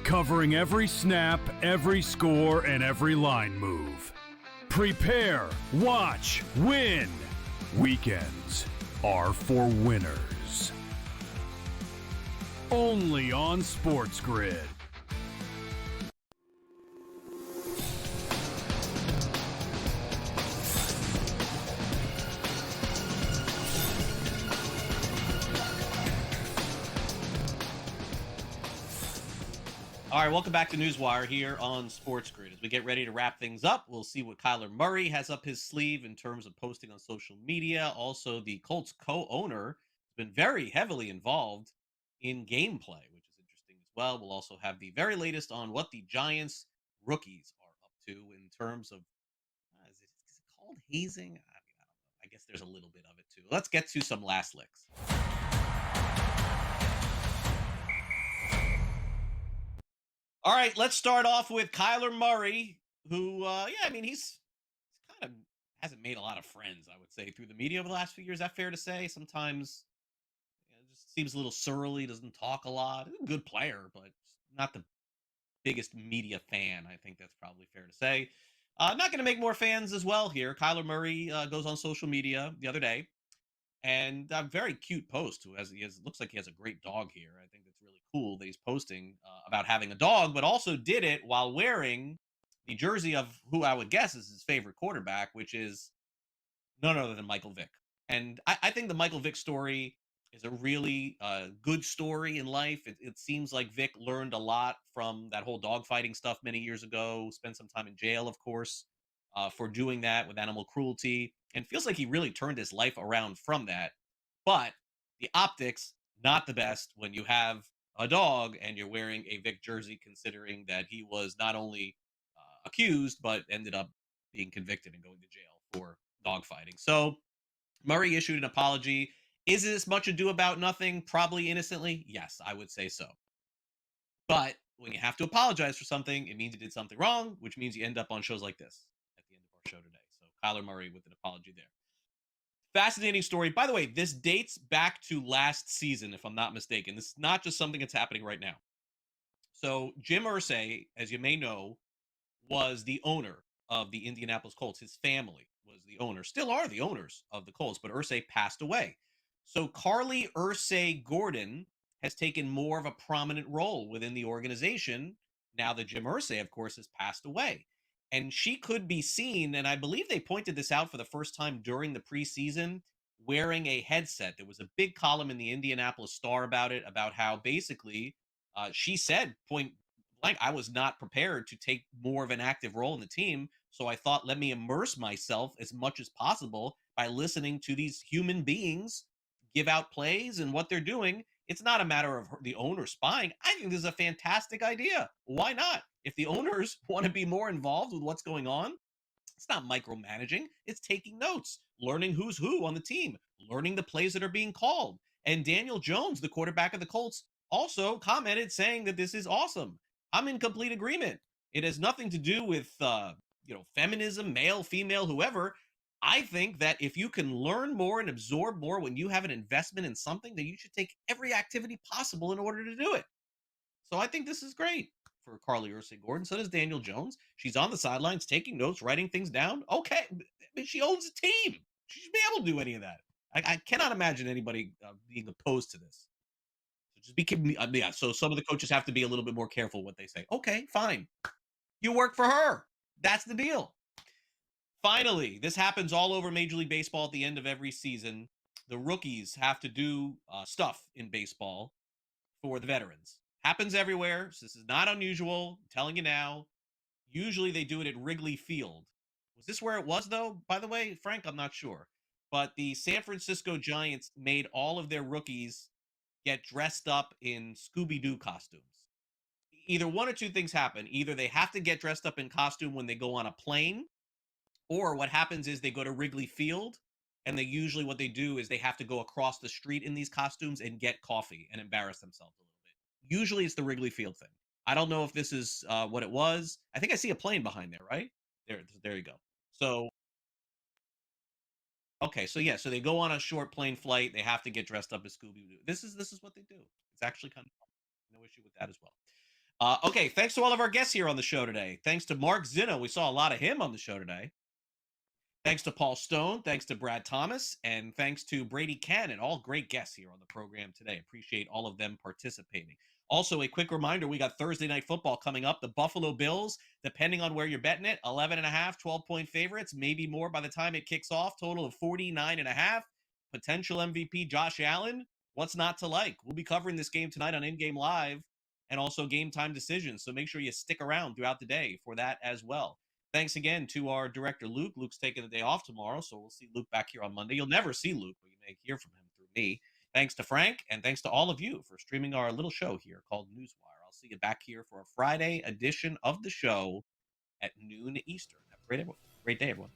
covering every snap, every score, and every line move. Prepare, watch, win. Weekends are for winners. Only on SportsGrid. All right, welcome back to NewsWire here on SportsGrid. As we get ready to wrap things up, we'll see what Kyler Murray has up his sleeve in terms of posting on social media. Also, the Colts co-owner has been very heavily involved in gameplay, which is interesting as well. We'll also have the very latest on what the Giants rookies are up to in terms of called hazing? I mean, I don't know. I guess there's a little bit of it too. Let's get to some last licks. All right, let's start off with Kyler Murray, who, he's kind of hasn't made a lot of friends, I would say, through the media over the last few years. Is that fair to say? Sometimes it just seems a little surly, doesn't talk a lot. He's a good player, but not the biggest media fan. I think that's probably fair to say. Not going to make more fans as well here. Kyler Murray goes on social media the other day, and a very cute post. Looks like he has a great dog here. I think that's really cool that he's posting about having a dog, but also did it while wearing the jersey of who I would guess is his favorite quarterback, which is none other than Michael Vick. And I think the Michael Vick story is a really good story in life. It seems like Vick learned a lot from that whole dogfighting stuff many years ago, spent some time in jail, of course, for doing that with animal cruelty, and feels like he really turned his life around from that. But the optics, not the best when you have a dog and you're wearing a Vick jersey, considering that he was not only accused, but ended up being convicted and going to jail for dogfighting. So Murray issued an apology. Is this much ado about nothing? Probably innocently. Yes, I would say so. But when you have to apologize for something, it means you did something wrong, which means you end up on shows like this at the end of our show today. So Kyler Murray with an apology there. Fascinating story. By the way, this dates back to last season, if I'm not mistaken. This is not just something that's happening right now. So Jim Irsay, as you may know, was the owner of the Indianapolis Colts. His family was the owner, still are the owners of the Colts, but Irsay passed away. So Carly Irsay Gordon has taken more of a prominent role within the organization now that Jim Irsay, of course, has passed away. And she could be seen, and I believe they pointed this out for the first time during the preseason, wearing a headset. There was a big column in the Indianapolis Star about it, about how basically she said, point blank, I was not prepared to take more of an active role in the team. So I thought, let me immerse myself as much as possible by listening to these human beings give out plays and what they're doing. It's not a matter of the owner spying. I think this is a fantastic idea. Why not? If the owners want to be more involved with what's going on, it's not micromanaging. It's taking notes, learning who's who on the team, learning the plays that are being called. And Daniel Jones, the quarterback of the Colts, also commented saying that this is awesome. I'm in complete agreement. It has nothing to do with feminism, male, female, whoever. I think that if you can learn more and absorb more when you have an investment in something, then you should take every activity possible in order to do it. So I think this is great for Carly Irsay Gordon. So does Daniel Jones. She's on the sidelines taking notes, writing things down. Okay, I mean, she owns a team. She should be able to do any of that. I cannot imagine anybody being opposed to this. So some of the coaches have to be a little bit more careful what they say. Okay, fine. You work for her. That's the deal. Finally, this happens all over Major League Baseball at the end of every season. The rookies have to do stuff in baseball for the veterans. Happens everywhere. So this is not unusual. I'm telling you now. Usually they do it at Wrigley Field. Was this where it was, though? By the way, Frank, I'm not sure. But the San Francisco Giants made all of their rookies get dressed up in Scooby-Doo costumes. Either one or two things happen. Either they have to get dressed up in costume when they go on a plane, or what happens is they go to Wrigley Field, and what they do is they have to go across the street in these costumes and get coffee and embarrass themselves a little bit. Usually it's the Wrigley Field thing. I don't know if this is what it was. I think I see a plane behind there, right? There you go. So okay, so yeah, so they go on a short plane flight. They have to get dressed up as Scooby-Doo. This is what they do. It's actually kind of fun. No issue with that as well. Okay, thanks to all of our guests here on the show today. Thanks to Mark Zinno. We saw a lot of him on the show today. Thanks to Paul Stone. Thanks to Brad Thomas. And thanks to Brady Cannon. All great guests here on the program today. Appreciate all of them participating. Also, a quick reminder, we got Thursday Night Football coming up. The Buffalo Bills, depending on where you're betting it, 11.5, 12-point favorites, maybe more by the time it kicks off. Total of 49.5. Potential MVP Josh Allen. What's not to like? We'll be covering this game tonight on In Game Live and also Game Time Decisions. So make sure you stick around throughout the day for that as well. Thanks again to our director, Luke. Luke's taking the day off tomorrow, so we'll see Luke back here on Monday. You'll never see Luke, but you may hear from him through me. Thanks to Frank, and thanks to all of you for streaming our little show here called NewsWire. I'll see you back here for a Friday edition of the show at noon Eastern. Have a great day, everyone.